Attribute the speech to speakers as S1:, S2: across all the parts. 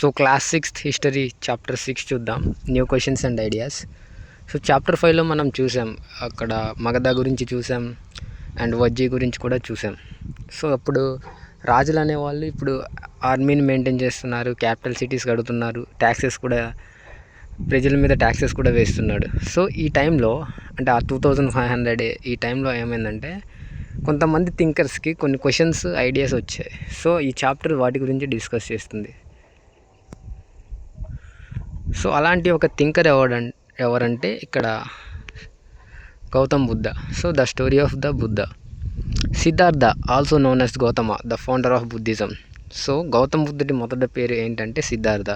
S1: So class 6th history chapter 6 చూద్దాం, new questions and ideas. So chapter 5లో మనం చూసాం, అక్కడ మగధ గురించి చూసాం అండ్ వజ్జీ గురించి కూడా చూసాం. సో అప్పుడు రాజులు అనేవాళ్ళు ఇప్పుడు ఆర్మీని మెయింటైన్ చేస్తున్నారు, క్యాపిటల్ సిటీస్ కడుతున్నారు, ట్యాక్సెస్ కూడా ప్రజల మీద ట్యాక్సెస్ కూడా వేస్తున్నాడు. సో ఈ టైంలో అంటే ఆ 2500 ఈ టైంలో ఏమైందంటే కొంతమంది థింకర్స్కి కొన్ని క్వశ్చన్స్ ఐడియాస్ వచ్చాయి. సో ఈ చాప్టర్ వాటి గురించి డిస్కస్ చేస్తుంది. సో అలాంటి ఒక థింకర్ ఎవరంటే ఇక్కడ Gautam Buddha. So the story of the Buddha. Siddhartha also known as Gautama, the founder of Buddhism. So Gautam బుద్ధుడి మొదటి పేరు ఏంటంటే సిద్ధార్థ.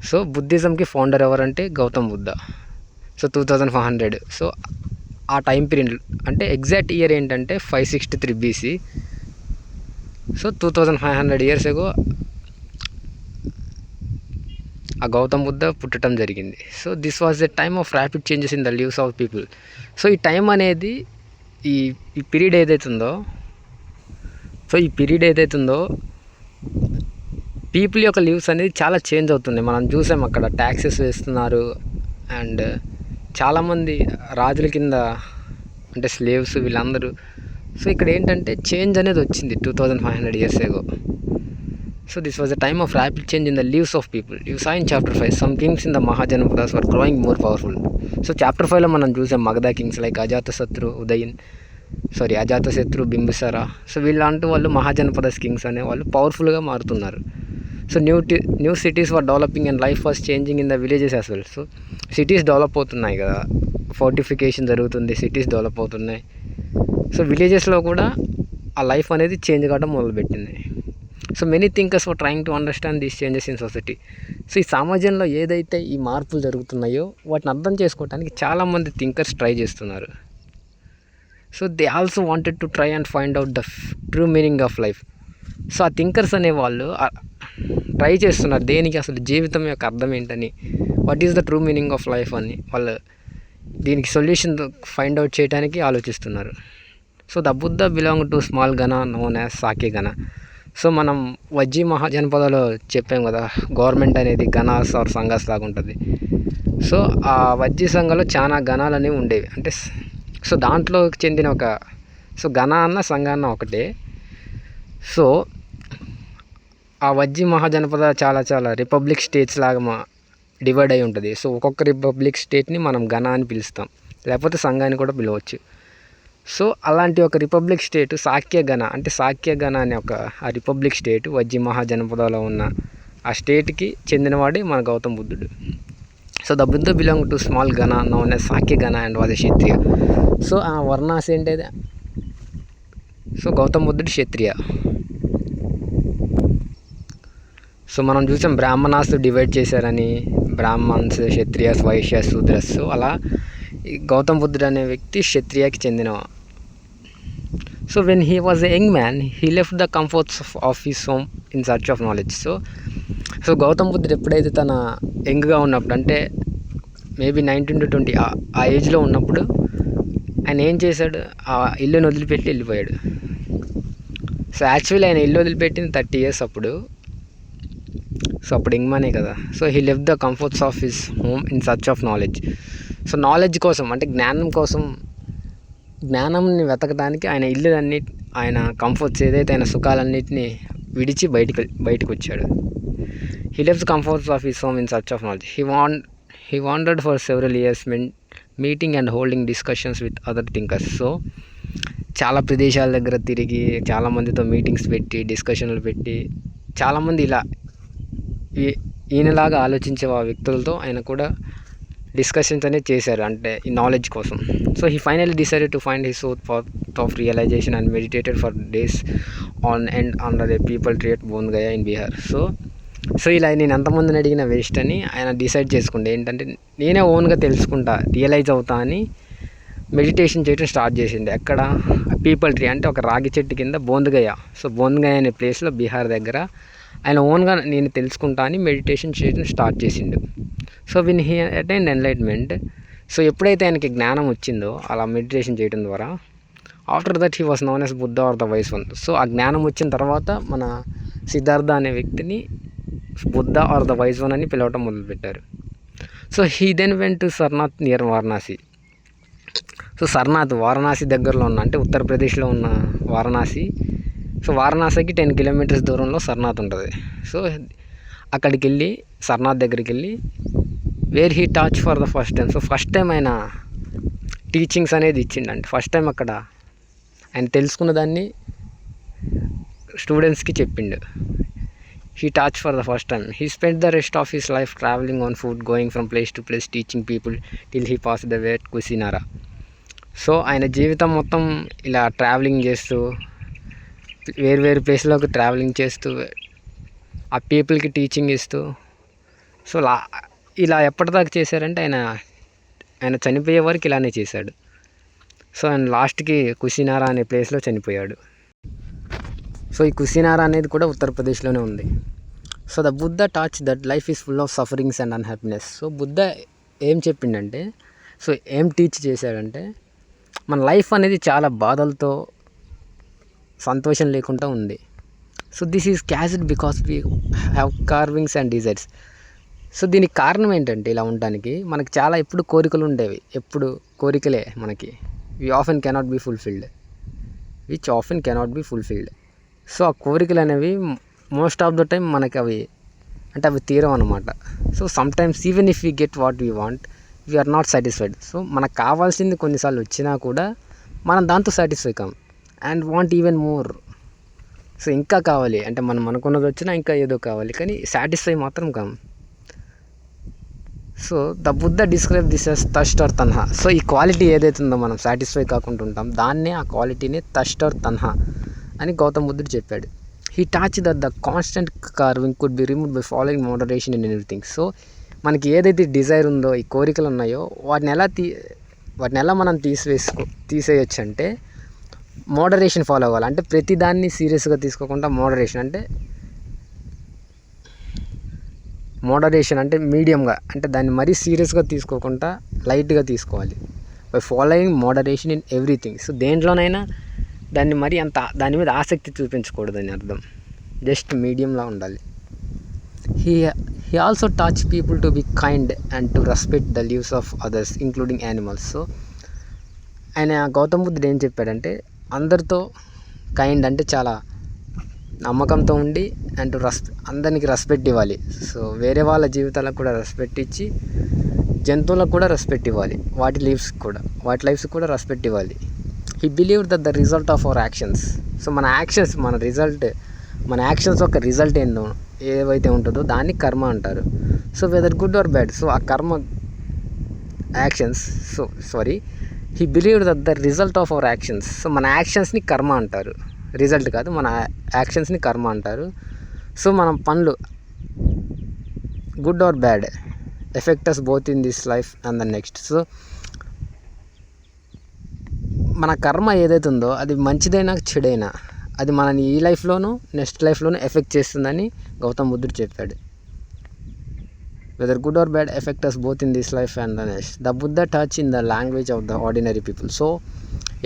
S1: సో బుద్ధిజంకి ఫౌండర్ ఎవరంటే గౌతమ్ బుద్ధ. సో 2500. సో ఆ టైం పీరియడ్ అంటే ఎగ్జాక్ట్ ఇయర్ ఏంటంటే 563 BC. సో 2500 years ago ఆ గౌతమ్ బుద్ధ పుట్టడం జరిగింది. So this was the time of rapid changes in the lives of people. So ఈ టైం అనేది ఈ పీరియడ్ ఏదైతుందో పీపుల్ యొక్క లివ్స్ అనేది చాలా చేంజ్ అవుతుంది. మనం చూసాం అక్కడ ట్యాక్సెస్ వేస్తున్నారు అండ్ చాలామంది రాజుల కింద అంటే స్లేవ్స్ వీళ్ళందరూ. సో ఇక్కడ ఏంటంటే చేంజ్ అనేది వచ్చింది 2500 years ago. So this was a time of rapid change in the lives of people. You saw in chapter 5 some kings in the Mahajanapadas were growing more powerful. So chapter 5లో మనం చూసాం Magadha kings like Ajatashatru, Bimbisara. So వీళ్ళంటూ వాళ్ళు mahajanapadas kings అనే వాళ్ళు పవర్ఫుల్గా మారుతున్నారు. So new cities were developing and life was changing in the villages as well. So cities develop అవుతున్నాయి కదా, ఫోర్టిఫికేషన్ జరుగుతుంది, సిటీస్ డెవలప్ అవుతున్నాయి. సో విలేజెస్లో కూడా ఆ లైఫ్ అనేది చేంజ్ కావడం మొదలుపెట్టింది. So many thinkers were trying to understand these changes in society. So ఈ సమాజంలో ఏదైతే ఈ మార్పులు జరుగుతున్నాయో వాటిని అర్థం చేసుకోవడానికి చాలామంది థింకర్స్ ట్రై చేస్తున్నారు. So they also wanted to try and find out the true meaning of life. So ఆ థింకర్స్ అనేవాళ్ళు ట్రై చేస్తున్నారు దేనికి, అసలు జీవితం యొక్క అర్థం ఏంటని, what is the true meaning of life అని వాళ్ళు దీనికి సొల్యూషన్ ఫైండ్ అవుట్ చేయడానికి ఆలోచిస్తున్నారు. So the Buddha belong to small gana known as Sake Gana. So మనం వజ్జీ మహాజనపదలో చెప్పాం కదా, గవర్నమెంట్ అనేది గణాస్ ఆర్ సంఘాస్ లాగా ఉంటుంది. సో ఆ వజ్జీ సంఘంలో చాలా గణాలు అనేవి ఉండేవి. అంటే సో దాంట్లో చెందిన సో గణ అన్న సంఘ అన్న ఒకటే. సో ఆ వజ్జీ మహాజనపద చాలా రిపబ్లిక్ స్టేట్స్ లాగా డివైడ్ అయి ఉంటుంది. సో ఒక్కొక్క రిపబ్లిక్ స్టేట్ని మనం గణ అని పిలుస్తాం, లేకపోతే సంఘాన్ని కూడా పిలవచ్చు. సో అలాంటి ఒక రిపబ్లిక్ స్టేట్ సాక్యగణ అనే ఆ రిపబ్లిక్ స్టేట్ వజ్జీ మహాజనపదలో ఉన్న ఆ స్టేట్కి చెందినవాడే మన గౌతమ్ బుద్ధుడు. So the Buddha belong to small gana known as Sakyagana and was a Kshatriya. So ఆ వర్ణాస్ ఏంటది, సో గౌతమ్ బుద్ధుడు క్షత్రియ. సో మనం చూసాం బ్రాహ్మణాస్ డివైడ్ చేశారని, బ్రాహ్మణ్స్, క్షత్రియాస్, వైశ్యాస్, శూద్రస్. సో అలా ఈ గౌతమ్ బుద్ధుడు అనే వ్యక్తి క్షత్రియాకి చెందిన. So when he was a young man he left the comforts of his home in search of knowledge. So Gautam బుద్ధుడు ఎప్పుడైతే తన యంగ్గా ఉన్నప్పుడు అంటే మేబీ 19 to 20 ఆ ఏజ్లో ఉన్నప్పుడు ఆయన ఏం చేశాడు, ఆ ఇల్లుని వదిలిపెట్టి వెళ్ళిపోయాడు. సో యాక్చువల్లీ ఆయన ఇల్లు వదిలిపెట్టింది 30 years అప్పుడు. సో అప్పుడు యంగ్ మ్యానే కదా. So he left the comforts of his home in search of knowledge. So knowledge కోసం అంటే జ్ఞానంని వెతకడానికి ఆయన కంఫర్ట్స్ ఏదైతే ఆయన సుఖాలన్నింటినీ విడిచి బయటకు వచ్చాడు. He left comforts of his home in search of knowledge. He wandered for several years meeting and holding discussions with other thinkers. So చాలా ప్రదేశాల దగ్గర తిరిగి చాలామందితో మీటింగ్స్ పెట్టి డిస్కషన్లు పెట్టి చాలామంది ఇలా ఈయనలాగా ఆలోచించే ఆ వ్యక్తులతో ఆయన కూడా డిస్కషన్స్ అనేది చేశారు, అంటే ఈ నాలెడ్జ్ కోసం. So he finally decided to find his own path of realisation and meditated for days on end under a peepal tree at Bodh Gaya in Bihar. So ఇలా నేను ఎంతమందిని అడిగిన వేస్ట్ అని ఆయన డిసైడ్ చేసుకుంటే ఏంటంటే నేనే ఓన్గా తెలుసుకుంటా, రియలైజ్ అవుతా అని మెడిటేషన్ చేయడం స్టార్ట్ చేసింది. ఎక్కడ, పీపుల్ ట్రీ అంటే ఒక రాగి చెట్టు కింద బోధ్గయ. సో బోధ్గయ అనే ప్లేస్లో బీహార్ దగ్గర ఆయన ఓన్గా నేను తెలుసుకుంటా అని మెడిటేషన్ చేయడం స్టార్ట్ చేసిండు. So when he attained enlightenment. So ఎప్పుడైతే ఆయనకి జ్ఞానం వచ్చిందో అలా మెడిటేషన్ చేయడం ద్వారా, after that he was known as Buddha or the wise one. So ఆ జ్ఞానం వచ్చిన తర్వాత మన సిద్ధార్థ అనే వ్యక్తిని Buddha or the wise one అని పిలవటం మొదలుపెట్టారు. So he then went to Sarnath near Varanasi. So Sarnath Varanasi దగ్గరలో ఉన్న, అంటే ఉత్తరప్రదేశ్లో ఉన్న వారణాసి. సో వారణాసికి 10 కిలోమీటర్స్ దూరంలో సర్నాథ్ ఉంటుంది. సో అక్కడికి వెళ్ళి సర్నాథ్ దగ్గరికి వెళ్ళి where he taught for the first time. So first time ఆయన టీచింగ్స్ అనేది ఇచ్చిండంటే, ఫస్ట్ టైం అక్కడ ఆయన తెలుసుకున్న దాన్ని స్టూడెంట్స్కి చెప్పిండు. He taught for the first time. He spent the rest of his life travelling on foot, going from place to place, teaching people till he passed away Kusinara. So ఆయన జీవితం మొత్తం ఇలా ట్రావెలింగ్ చేస్తూ, వేరు ప్లేస్లోకి ట్రావెలింగ్ చేస్తూ, ఆ పీపుల్కి టీచింగ్ ఇస్తూ, సో ఇలా ఎప్పటిదాకా చేశారంటే ఆయన చనిపోయే వరకు ఇలానే చేశాడు. సో ఆయన లాస్ట్కి కుసినారా అనే ప్లేస్లో చనిపోయాడు. సో ఈ కుసినారా అనేది కూడా ఉత్తరప్రదేశ్లోనే ఉంది. So the Buddha taught that life is full of sufferings and unhappiness. So Buddha ఏం చెప్పిండంటే, సో ఏం టీచ్ చేశాడంటే, మన లైఫ్ అనేది చాలా బాధలతో, సంతోషం లేకుండా ఉంది. So this is caused because we have cravings and desires. So దీనికి కారణం ఏంటంటే, ఇలా ఉండడానికి మనకి చాలా ఎప్పుడు కోరికలు ఉండేవి, ఎప్పుడు కోరికలే మనకి. Which often cannot be fulfilled. So ఆ కోరికలు అనేవి మోస్ట్ ఆఫ్ ద టైం మనకి అవి తీరం అనమాట. So sometimes even if we get what we want, we are not satisfied. So మనకు కావాల్సింది కొన్నిసార్లు వచ్చినా కూడా మనం దాంతో సాటిస్ఫై కాం and want even more. So ఇంకా కావాలి అంటే మనం అనుకున్నది వచ్చినా ఇంకా ఏదో కావాలి, కానీ సాటిస్ఫై మాత్రం కాం. So the Buddha describe this as thirst or tanha. So ఈ క్వాలిటీ ఏదైతుందో మనం సాటిస్ఫై కాకుండా ఉంటాం, దాన్నే ఆ క్వాలిటీనే థర్స్ట్ ఆర్ తన్హా అని గౌతమ్ బుద్ధుడు చెప్పాడు. He taught that the constant craving could be removed by following moderation in everything. So మనకి ఏదైతే డిజైర్ ఉందో, ఈ కోరికలు ఉన్నాయో, వాటిని ఎలా మనం తీసేయచ్చు అంటే మోడరేషన్ ఫాలో అవ్వాలి. అంటే ప్రతిదాన్ని సీరియస్గా తీసుకోకుండా మోడరేషన్ అంటే మీడియంగా, అంటే దాన్ని మరీ సీరియస్గా తీసుకోకుండా లైట్గా తీసుకోవాలి. By following moderation in everything. So దేంట్లోనైనా దాన్ని మరీ దాని మీద ఆసక్తి చూపించకూడదని అర్థం, జస్ట్ మీడియంలా ఉండాలి. He also taught people to be kind and to respect the lives of others including animals. So ఆయన గౌతమ్ బుద్ధుడు ఏం చెప్పాడంటే, అందరితో కైండ్ అంటే చాలా నమ్మకంతో ఉండి అండ్ అందరికి రెస్పెక్ట్ ఇవ్వాలి. సో వేరే వాళ్ళ జీవితాలకు కూడా రెస్పెక్ట్ ఇచ్చి, జంతువులకు కూడా రెస్పెక్ట్ ఇవ్వాలి, వాటి లైఫ్స్ కూడా రెస్పెక్ట్ ఇవ్వాలి. He believe that the result of our actions. So మన యాక్షన్స్ యొక్క రిజల్ట్ ఏవైతే ఉంటుందో దాన్ని కర్మ అంటారు. So whether good or bad, so ఆ karma actions he believe that the result of our actions. So మన యాక్షన్స్ని కర్మ అంటారు, రిజల్ట్ కాదు, మన యాక్షన్స్ని కర్మ అంటారు. సో మనం పనులు good or bad effect us both in this life and the next. So మన కర్మ ఏదైతే ఉందో అది మంచిదైనా చెడైనా అది మనని ఈ లైఫ్లోనూ నెక్స్ట్ లైఫ్లోనూ ఎఫెక్ట్ చేస్తుందని గౌతమ్ బుద్ధుడు చెప్పాడు. Whether good or bad effect us both in this life and the next. The Buddha taught in the language of the ordinary people. So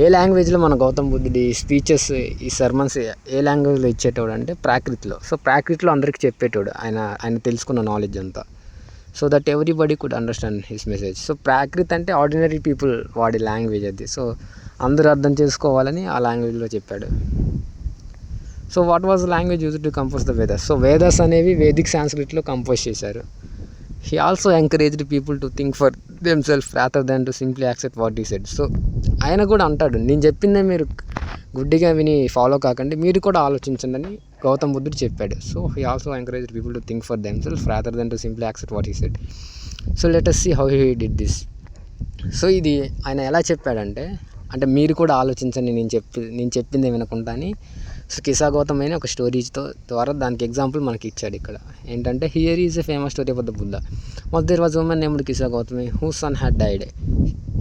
S1: ఏ లాంగ్వేజ్లో మన గౌతమ్ బుద్ధుడి స్పీచెస్, ఈ సర్మన్స్ ఏ లాంగ్వేజ్లో ఇచ్చేటోడు అంటే ప్రాకృతిలో. సో ప్రాకృతిలో అందరికీ చెప్పేటోడు ఆయన తెలుసుకున్న నాలెడ్జ్ అంతా. So that everybody could understand his message. So Prakrit అంటే ఆర్డినరీ పీపుల్ వాడి లాంగ్వేజ్ అది. సో అందరూ అర్థం చేసుకోవాలని ఆ లాంగ్వేజ్లో చెప్పాడు. So what was language used to compose the Vedas. So Vedas అనేవి వేదిక్ సాంస్క్రిట్లో కంపోజ్ చేశారు. He also encouraged people to think for themselves rather than to simply accept what he said. So ఆయన కూడా అంటాడు, నేను చెప్పిందే మీరు గుడ్డిగా విని ఫాలో కాకండి, మీరు కూడా ఆలోచించండి అని గౌతమ్ బుద్ధుడు చెప్పాడు. So he also encouraged people to think for themselves rather than to simply accept what he said. So let us see how he did this. So ఇది ఆయన ఎలా చెప్పాడంటే, అంటే మీరు కూడా ఆలోచించండి నేను చెప్పిందే వినకుండా అని. సో కిసా గౌతమ్ అయిన ఒక స్టోరీతో ద్వారా దానికి ఎగ్జాంపుల్ మనకి ఇచ్చాడు ఇక్కడ. ఏంటంటే here is a famous story about the Buddha. Was there was woman named Kisa Gautami who son had died.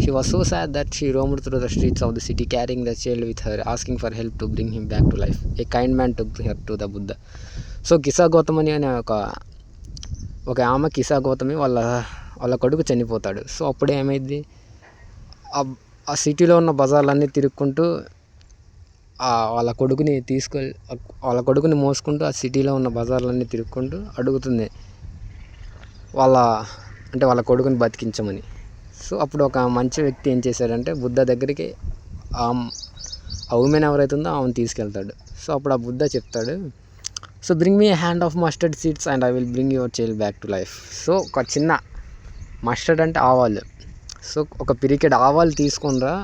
S1: She was so sad that she roamed through the streets of the city carrying the child with her asking for help to bring him back to life. A kind man took her to the Buddha. So Kisa Gautami అనే ఒక ఆమె కిసా గౌతమి వాళ్ళ కొడుకు చనిపోతాడు. So అప్పుడే ఏమైంది, ఆ సిటీలో ఉన్న బజార్లన్నీ తిరుక్కుంటూ వాళ్ళ కొడుకుని మోసుకుంటూ ఆ సిటీలో ఉన్న బజార్లన్నీ తిరుక్కుంటూ అడుగుతుంది వాళ్ళ కొడుకుని బతికించమని. సో అప్పుడు ఒక మంచి వ్యక్తి ఏం చేశాడంటే బుద్ధ దగ్గరికి ఆ ఉమెన్ ఎవరైతే ఉందో ఆమెను తీసుకెళ్తాడు. సో అప్పుడు ఆ బుద్ధ చెప్తాడు, so bring me hand of mustard seeds and I will bring your child back to life. So ఒక చిన్న మస్టర్డ్ అంటే ఆవాలు, సో ఒక పిరికెడ్ ఆవాలు తీసుకునిరా,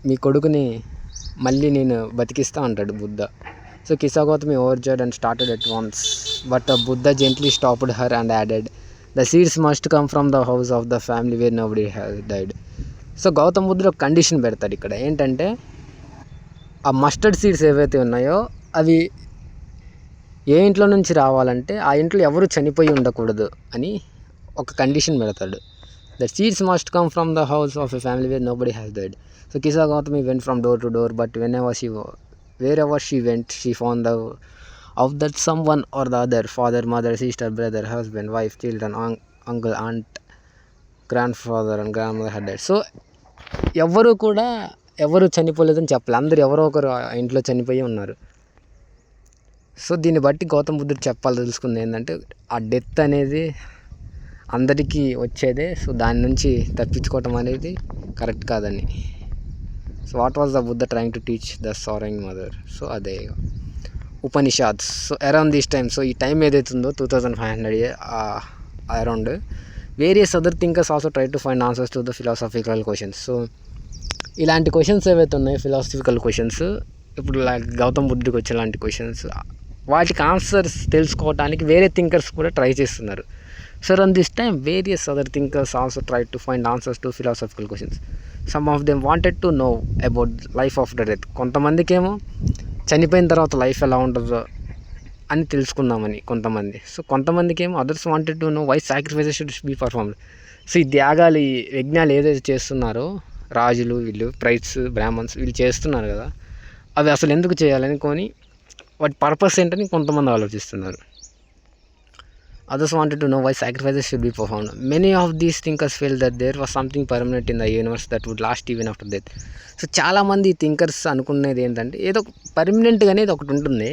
S1: మీ కొడుకుని మళ్ళీ నేను బతికిస్తా అంటాడు Buddha. So Kisa Gautami overjoyed and started at once, but Buddha gently stopped her and added, the seeds must come from the house of the family where nobody has died. So Gautama బుద్ధుడు ఒక కండిషన్ పెడతాడు ఇక్కడ. ఏంటంటే ఆ మస్టర్డ్ సీడ్స్ ఏవైతే ఉన్నాయో అవి ఏ ఇంట్లో నుంచి రావాలంటే ఆ ఇంట్లో ఎవరు చనిపోయి ఉండకూడదు అని ఒక కండిషన్ పెడతాడు. The seeds must come from the house of a family where nobody has died. So Kisa Gautami went from door to door, but wherever she went, she found out that someone or the other, father, mother, sister, brother, husband, wife, children, uncle, aunt, grandfather and grandmother had died. So ఎవరు చనిపోలేదని చెప్పాలి, అందరూ ఎవరో ఒకరు ఆ ఇంట్లో చనిపోయి ఉన్నారు. So దీన్ని బట్టి గౌతమ బుద్ధుడు తెలుసుకుంది ఏంటంటే ఆ డెత్ అనేది అందరికీ వచ్చేదే. సో దాని నుంచి తప్పించుకోవటం అనేది కరెక్ట్ కాదని. So what was the Buddha trying to teach the sorrowing mother? So అదే Upanishads. So around this time, so ఈ టైం ఏదైతే ఉందో 2500 around, various other thinkers also try to find answers to the philosophical questions. So ఇలాంటి questions ఏవైతే ఉన్నాయో philosophical questions, ఇప్పుడు గౌతమ బుద్ధుడికి వచ్చేలాంటి క్వశ్చన్స్, వాటికి ఆన్సర్స్ తెలుసుకోవడానికి వేరే థింకర్స్ కూడా ట్రై చేస్తున్నారు. So around this time various other thinkers also try to find answers to philosophical questions. Some of them wanted to know about life after death. కొంతమందికేమో చనిపోయిన తర్వాత లైఫ్ ఎలా ఉంటుందో అని తెలుసుకుందామని కొంతమంది. సో కొంతమందికి ఏమో others wanted to know why sacrifices should be performed. So ఈ త్యాగాలు, ఈ యజ్ఞాలు ఏదైతే చేస్తున్నారో రాజులు, వీళ్ళు ప్రైట్స్, బ్రాహ్మణ్స్ వీళ్ళు చేస్తున్నారు కదా, అవి అసలు ఎందుకు చేయాలని కొని వాటి పర్పస్ ఏంటని కొంతమంది ఆలోచిస్తున్నారు. Others wanted to know why sacrifices should be performed. Many of these thinkers felt that there was something permanent in the universe that would last even after death. So చాలామంది థింకర్స్ అనుకునేది ఏంటంటే ఏదో పర్మనెంట్గా అనేది ఒకటి ఉంటుంది,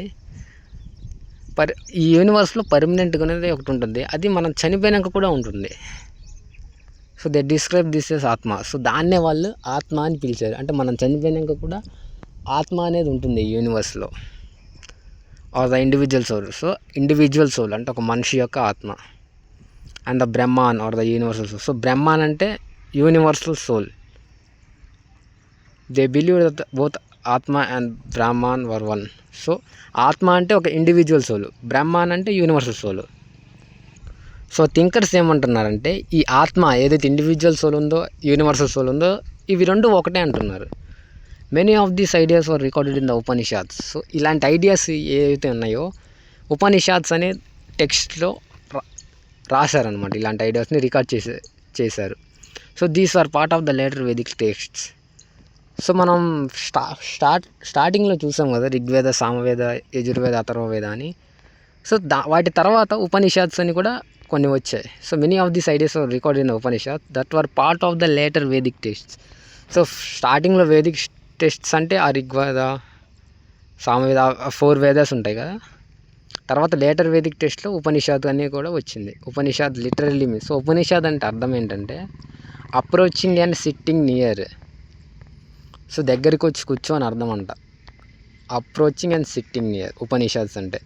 S1: ఈ యూనివర్స్లో పర్మనెంట్గా అనేది ఒకటి ఉంటుంది, అది మనం చనిపోయినాక కూడా ఉంటుంది. So they describe this as atma. So దాన్నే వాళ్ళు ఆత్మ అని పిలిచారు. అంటే మనం చనిపోయినాక కూడా ఆత్మ అనేది ఉంటుంది ఈ యూనివర్స్లో, or the individual soul. So individual soul అంటే ఒక మనిషి యొక్క ఆత్మ. And the Brahman or the universal soul. So Brahman అంటే universal soul. They believe that both atma and Brahman were one. So ఆత్మ అంటే ఒక ఇండివిజువల్ సోల్, బ్రహ్మాన్ అంటే యూనివర్సల్ సోల్. సో థింకర్స్ ఏమంటున్నారంటే ఈ ఆత్మ ఏదైతే ఇండివిజువల్ సోల్ ఉందో, యూనివర్సల్ సోల్ ఉందో, ఇవి రెండు ఒకటే అంటున్నారు. Many of these ideas were recorded in the Upanishads. So ఇలాంటి ఐడియాస్ ఏవైతే ఉన్నాయో ఉపనిషాద్స్ అనే టెక్స్ట్లో రాశారనమాట. ఇలాంటి ఐడియాస్ని రికార్డ్ చేశారు. So these are part of the later Vedic texts. So మనం స్టార్టింగ్లో చూసాం కదా ఋగ్వేద, సామవేద, యజుర్వేద, అథర్వవేద అని. సో వాటి తర్వాత ఉపనిషాద్స్ అని కూడా కొన్ని వచ్చాయి. So many of these ideas were recorded in the Upanishad that were part of the later Vedic texts. So స్టార్టింగ్లో వేదిక్ టెక్స్ట్స్ అంటే ఆ ఋగ్వేద, సామవేద, 4 వేదాస్ ఉంటాయి కదా. తర్వాత లేటర్ వేదిక్ టెక్స్ట్లో ఉపనిషాద్ అని కూడా వచ్చింది. Upanishad literally means, so Upanishad అంటే అర్థం ఏంటంటే approaching and sitting near. So దగ్గరికి వచ్చి కూర్చో అని అర్థం అంట, అప్రోచింగ్ అండ్ సిట్టింగ్ నియర్ ఉపనిషాద్స్ అంటే.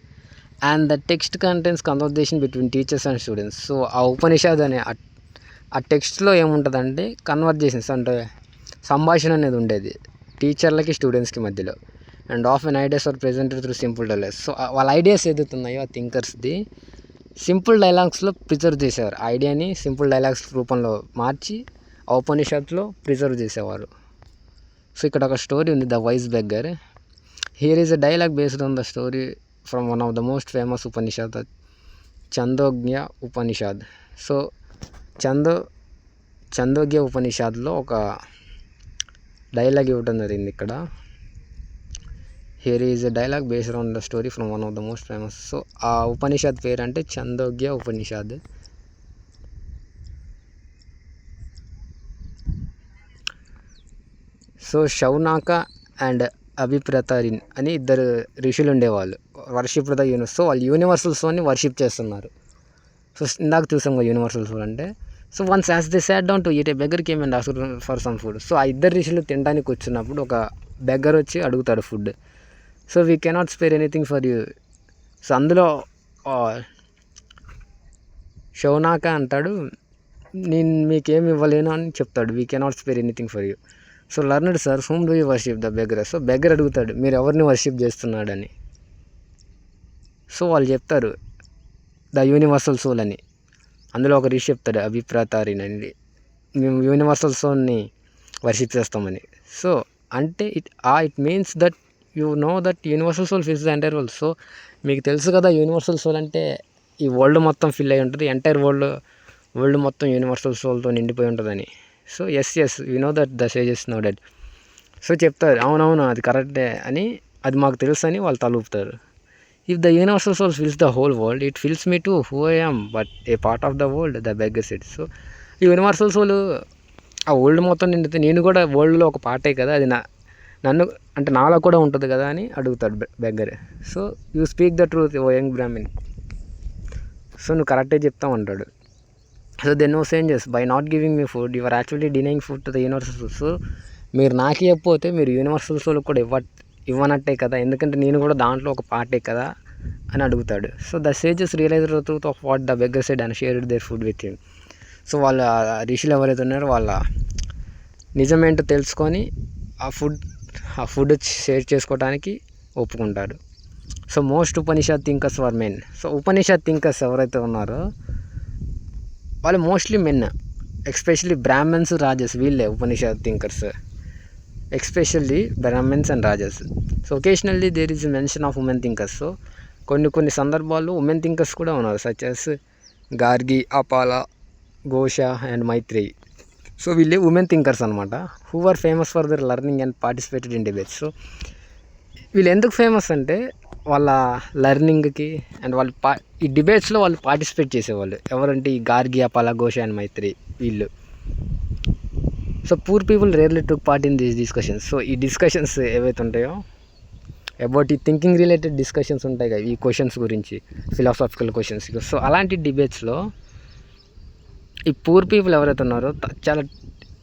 S1: And the text contains conversation between teachers and students. So ఆ ఉపనిషాద్ అనే ఆ టెక్స్ట్లో ఏముంటుందంటే కన్వర్జేషన్స్ అంటే సంభాషణ అనేది ఉండేది టీచర్లకి స్టూడెంట్స్కి మధ్యలో. And often ideas are presented through simple dialogues. So వాళ్ళ ఐడియాస్ ఏదైతే ఉన్నాయో ఆ థింకర్స్ది సింపుల్ డైలాగ్స్లో ప్రిజర్వ్ చేసేవారు. ఐడియాని సింపుల్ డైలాగ్స్ రూపంలో మార్చి ఆ ఉపనిషత్తులో ప్రిజర్వ్ చేసేవారు. సో ఇక్కడ ఒక స్టోరీ ఉంది, the wise beggar. Here is a dialogue based on the story from one of the most famous Upanishad, Chandogya Upanishad. So Chandogya ఉపనిషత్తులో ఒక డైలాగ్ ఇవ్వడం జరిగింది ఇక్కడ. Here is a dialogue based on the story from one of the most famous. So ఆ ఉపనిషద్ పేరు అంటే Chandogya Upanishad. So Shaunaka and Abhipratarin అని ఇద్దరు ఋషులు ఉండేవాళ్ళు. Worship the universe. సో వాళ్ళు యూనివర్సల్ సోల్ని వర్షిప్ చేస్తున్నారు. సో ఇందాక చూసాం కదా యూనివర్సల్ సోల్ అంటే. So once as they sat down to eat a beggar came and asked for some food. So ఆ ఇద్దరు ఋషులు తినడానికి వచ్చినప్పుడు ఒక బెగ్గర్ వచ్చి అడుగుతాడు food. So we cannot spare anything for you. So అందులో షౌనాక అంటాడు, నేను మీకేమి ఇవ్వలేను అని చెప్తాడు. We cannot spare anything for you. So learned sir whom do you worship the beggar. So beggar అడుగుతాడు, మీరు ఎవరిని వర్షిప్ చేస్తున్నాడని. సో వాళ్ళు చెప్తారు ద యూనివర్సల్ సోల్ అని. అందులో ఒక ఋషి చెప్తాడు అభిప్రాతారిన్ అని, మేము యూనివర్సల్ సోల్ని వర్షిప్ చేస్తామని. సో అంటే it means that you know that universal soul fills the entire world. So మీకు తెలుసు కదా యూనివర్సల్ సోల్ అంటే ఈ వరల్డ్ మొత్తం ఫిల్ అయి ఉంటుంది, ఎంటైర్ వరల్డ్ మొత్తం యూనివర్సల్ సోల్తో నిండిపోయి ఉంటుందని. So as you know that the sages know debt. So చెప్తారు అవునవును అది కరెక్టే అని, అది మాకు తెలుసు అని వాళ్ళు తలుపుతారు. If the universal soul fills the whole world it fills me too who I am but a part of the world the beggar said. So ఈ యూనివర్సల్ సోల్ ఆ వరల్డ్ మొత్తం నిండితే నేను కూడా వరల్డ్లో ఒక పార్టే కదా, అది నన్ను అంటే నాలో కూడా ఉంటుంది కదా అని అడుగుతాడు beggar. So you speak the truth O young Brahmin. So నువ్వు కరెక్టే చెప్తామంటాడు. So then no changes by not giving me food you are actually denying food to the universal soul. So మీరు నాకు ఇవ్వకపోతే మీరు యూనివర్సల్ సోల్ కూడా ఇవ్వనట్టే కదా, ఎందుకంటే నేను కూడా దాంట్లో ఒక పార్టే కదా అని అడుగుతాడు. So the sages realize the truth of what the beggar said and shared their food with him. So వాళ్ళ ఋషులు ఎవరైతే ఉన్నారో వాళ్ళ నిజమేంటో తెలుసుకొని ఆ ఫుడ్ షేర్ చేసుకోవడానికి ఒప్పుకుంటారు. So most Upanishad thinkers were men. So Upanishad thinkers ఎవరైతే ఉన్నారో వాళ్ళు mostly men, especially Brahmins Rajas, వీళ్ళే Upanishad thinkers, especially Brahmins and Rajas. So occasionally there is mention of women thinkers. So కొన్ని సందర్భాల్లో ఉమెన్ థింకర్స్ కూడా ఉన్నారు, such as Gargi, Apala, Ghosha and Maitreyi. So వీళ్ళే ఉమెన్ థింకర్స్ అనమాట, who are famous for their learning and participated in debates. So వీళ్ళు ఎందుకు famous అంటే వాళ్ళ లర్నింగ్కి అండ్ వాళ్ళు ఈ డిబేట్స్లో వాళ్ళు పార్టిసిపేట్ చేసేవాళ్ళు. ఎవరంటే ఈ గార్గి, అపాల, ఘోష అండ్ మైత్రేయి వీళ్ళు. So poor people rarely took part in these discussions. So ఈ డిస్కషన్స్ ఏవైతే ఉంటాయో అబౌట్ ఈ థింకింగ్ రిలేటెడ్ డిస్కషన్స్ ఉంటాయి కదా, ఈ క్వశ్చన్స్ గురించి, ఫిలాసాఫికల్ క్వశ్చన్స్. సో అలాంటి డిబేట్స్లో ఈ పూర్ పీపుల్ ఎవరైతే ఉన్నారో చాలా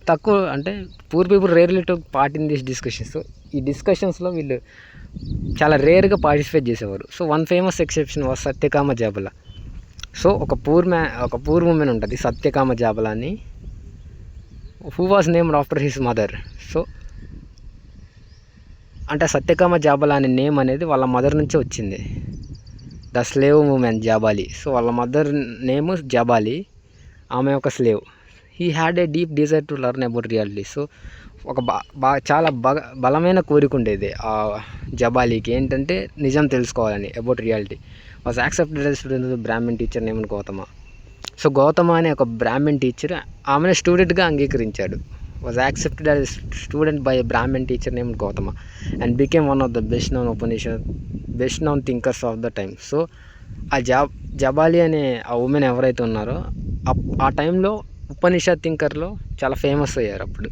S1: తక్కువ, అంటే poor people rarely took part in these discussions. So ఈ డిస్కషన్స్లో వీళ్ళు చాలా రేర్గా పార్టిసిపేట్ చేసేవారు. So one famous exception was Satyakama Jabala. So ఒక పూర్ ఉమెన్ ఉంటుంది సత్యకామ జాబల అని, who was named after his mother. So అంటే సత్యకామ జాబల అనే నేమ్ అనేది వాళ్ళ మదర్ నుంచే వచ్చింది, the slave women Jabali. So వాళ్ళ మదర్ నేమ్ జాబాలి, ఆమె ఒక slave. He had a deep desire to learn about reality. So ఒక చాలా బలమైన కోరిక ఉండేది ఆ జబాలీకి, ఏంటంటే నిజం తెలుసుకోవాలని, about reality. Was accepted as student Brahmin teacher name Gautama. So Gautama అనే ఒక బ్రాహ్మణ్ టీచర్ ఆమెను స్టూడెంట్గా అంగీకరించాడు. Was accepted as student by Brahmin teacher name Gautama and became one of the best known thinkers of the time. So ఆ జబాలి అనే ఆ ఉమెన్ ఎవరైతే ఉన్నారో ఆ టైంలో ఉపనిషత్ థింకర్లో చాలా ఫేమస్ అయ్యారు. అప్పుడు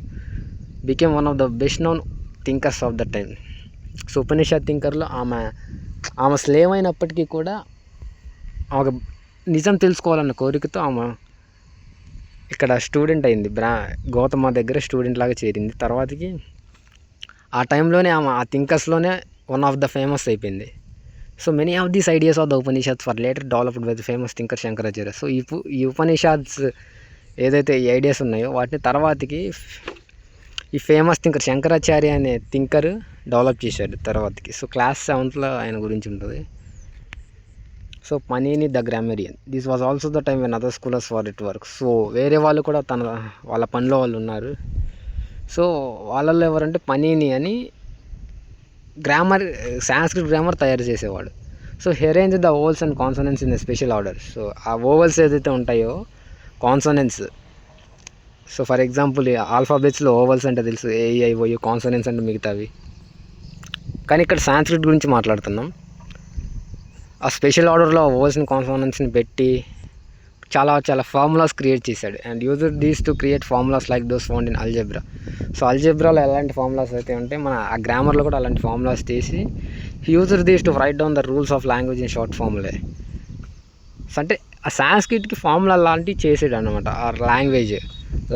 S1: became one of the best known thinkers of the time. So Upanishad థింకర్లో ఆమె స్లేవ్ అయినప్పటికీ కూడా ఆమె నిజం తెలుసుకోవాలన్న కోరికతో ఆమె ఇక్కడ స్టూడెంట్ అయింది, గౌతమ దగ్గర స్టూడెంట్ లాగా చేరింది. తర్వాతకి ఆ టైంలోనే ఆమె ఆ థింకర్స్లోనే వన్ ఆఫ్ ద ఫేమస్ అయిపోయింది. So many of these ideas of the Upanishads for later developed by the famous thinker Shankaracharya. So ఈ ఉపనిషత్స్ ఏదైతే ఈ ఐడియాస్ ఉన్నాయో వాటిని తర్వాతకి ఈ ఫేమస్ థింకర్ శంకరాచార్య అనే థింకర్ డెవలప్ చేశాడు తర్వాతకి. సో క్లాస్ 7th ఆయన గురించి ఉంటుంది. So Panini the grammarian. This was also the time when other scholars for it work. So వేరే వాళ్ళు కూడా వాళ్ళ పనిలో వాళ్ళు ఉన్నారు. సో వాళ్ళల్లో ఎవరంటే పనీని అని సాంస్క్రిట్ గ్రామర్ తయారు చేసేవాడు. So arrange the vowels and consonants in a special order. So ఆ ఓవల్స్ ఏదైతే ఉంటాయో కాన్సనెంట్స్, సో ఫర్ ఎగ్జాంపుల్ ఆల్ఫాబెట్స్లో ఓవల్స్ అంటే తెలుసు, ఏఐఓయు, కాన్సనెంట్స్ అంటే మిగతావి. కానీ ఇక్కడ సాంస్క్రిట్ గురించి మాట్లాడుతున్నాం. ఆ స్పెషల్ ఆర్డర్లో ఓవల్స్ని కాన్సనెంట్స్ని పెట్టి చాలా చాలా ఫార్ములాస్ క్రియేట్ చేశాడు and used these to create formulas like those found in algebra. So అల్జెబ్రాలో ఎలాంటి ఫార్ములాస్ అయితే ఉంటే మన ఆ గ్రామర్లో కూడా అలాంటి ఫార్ములాస్ తీసి user these to right down the rules of language in short formulae. So అంటే ఆ సాంస్క్రిట్కి ఫార్ములా లాంటివి చేసాడు అనమాట ఆ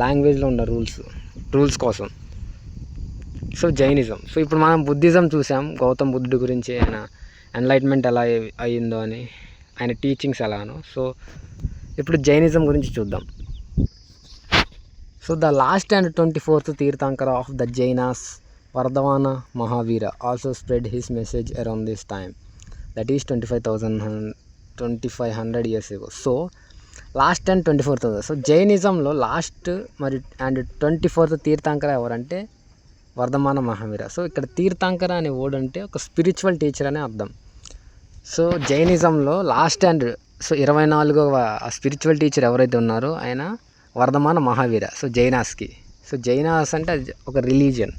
S1: లాంగ్వేజ్లో ఉన్న రూల్స్ కోసం. So Jainism. సో ఇప్పుడు మనం బుద్ధిజం చూసాం, గౌతమ్ బుద్ధుడి గురించి, ఆయన ఎన్లైట్మెంట్ ఎలా అయ్యిందో అని, ఆయన టీచింగ్స్ ఎలానో. సో ఇప్పుడు జైనిజం గురించి చూద్దాం. So the last and 24th Tirthankara of the Jainas Vardhamana Mahavira also spread his message around this time, that is 2500 years ago. So last and 24th. So జైనిజంలో లాస్ట్ మరి అండ్ 24th తీర్థంకర ఎవరంటే వర్ధమాన మహావీర. సో ఇక్కడ తీర్థంకర అనే వర్డ్ అంటే ఒక స్పిరిచువల్ టీచర్ అనే అర్థం. సో జైనిజంలో లాస్ట్ అండ్ 24వ స్పిరిచువల్ టీచర్ ఎవరైతే ఉన్నారో ఆయన వర్ధమాన మహావీర. సో జైనాస్కి. సో జైనాస్ అంటే అది ఒక రిలీజియన్.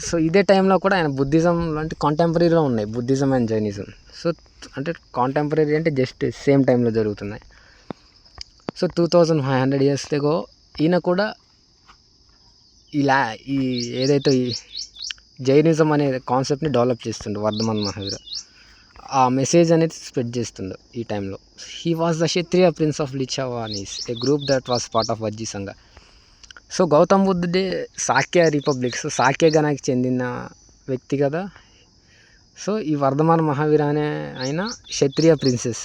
S1: సో ఇదే టైంలో కూడా ఆయన బుద్ధిజంలో అంటే కాంటెంపరీలో ఉన్నాయి బుద్ధిజం అండ్ జైనిజం. సో అంటే కాంటెంపరీ అంటే జస్ట్ సేమ్ టైంలో జరుగుతున్నాయి. సో 2500 years ago ఈయన కూడా ఈ ఏదైతే ఈ జైనిజం అనే కాన్సెప్ట్ని డెవలప్ చేస్తుండే వర్ధమాన మహావీర. ఆ మెసేజ్ అనేది స్ప్రెడ్ చేస్తుండే ఈ టైంలో. He was the Kshatriya prince of Lichchhavis, a group that was part of Vajji Sangha. So Gautam బుద్ధుడే సాక్య రిపబ్లిక్, సో సాక్య గణానికి చెందిన వ్యక్తి కదా. సో ఈ వర్ధమాన మహావీర అనే ఆయన క్షత్రియ ప్రిన్సెస్,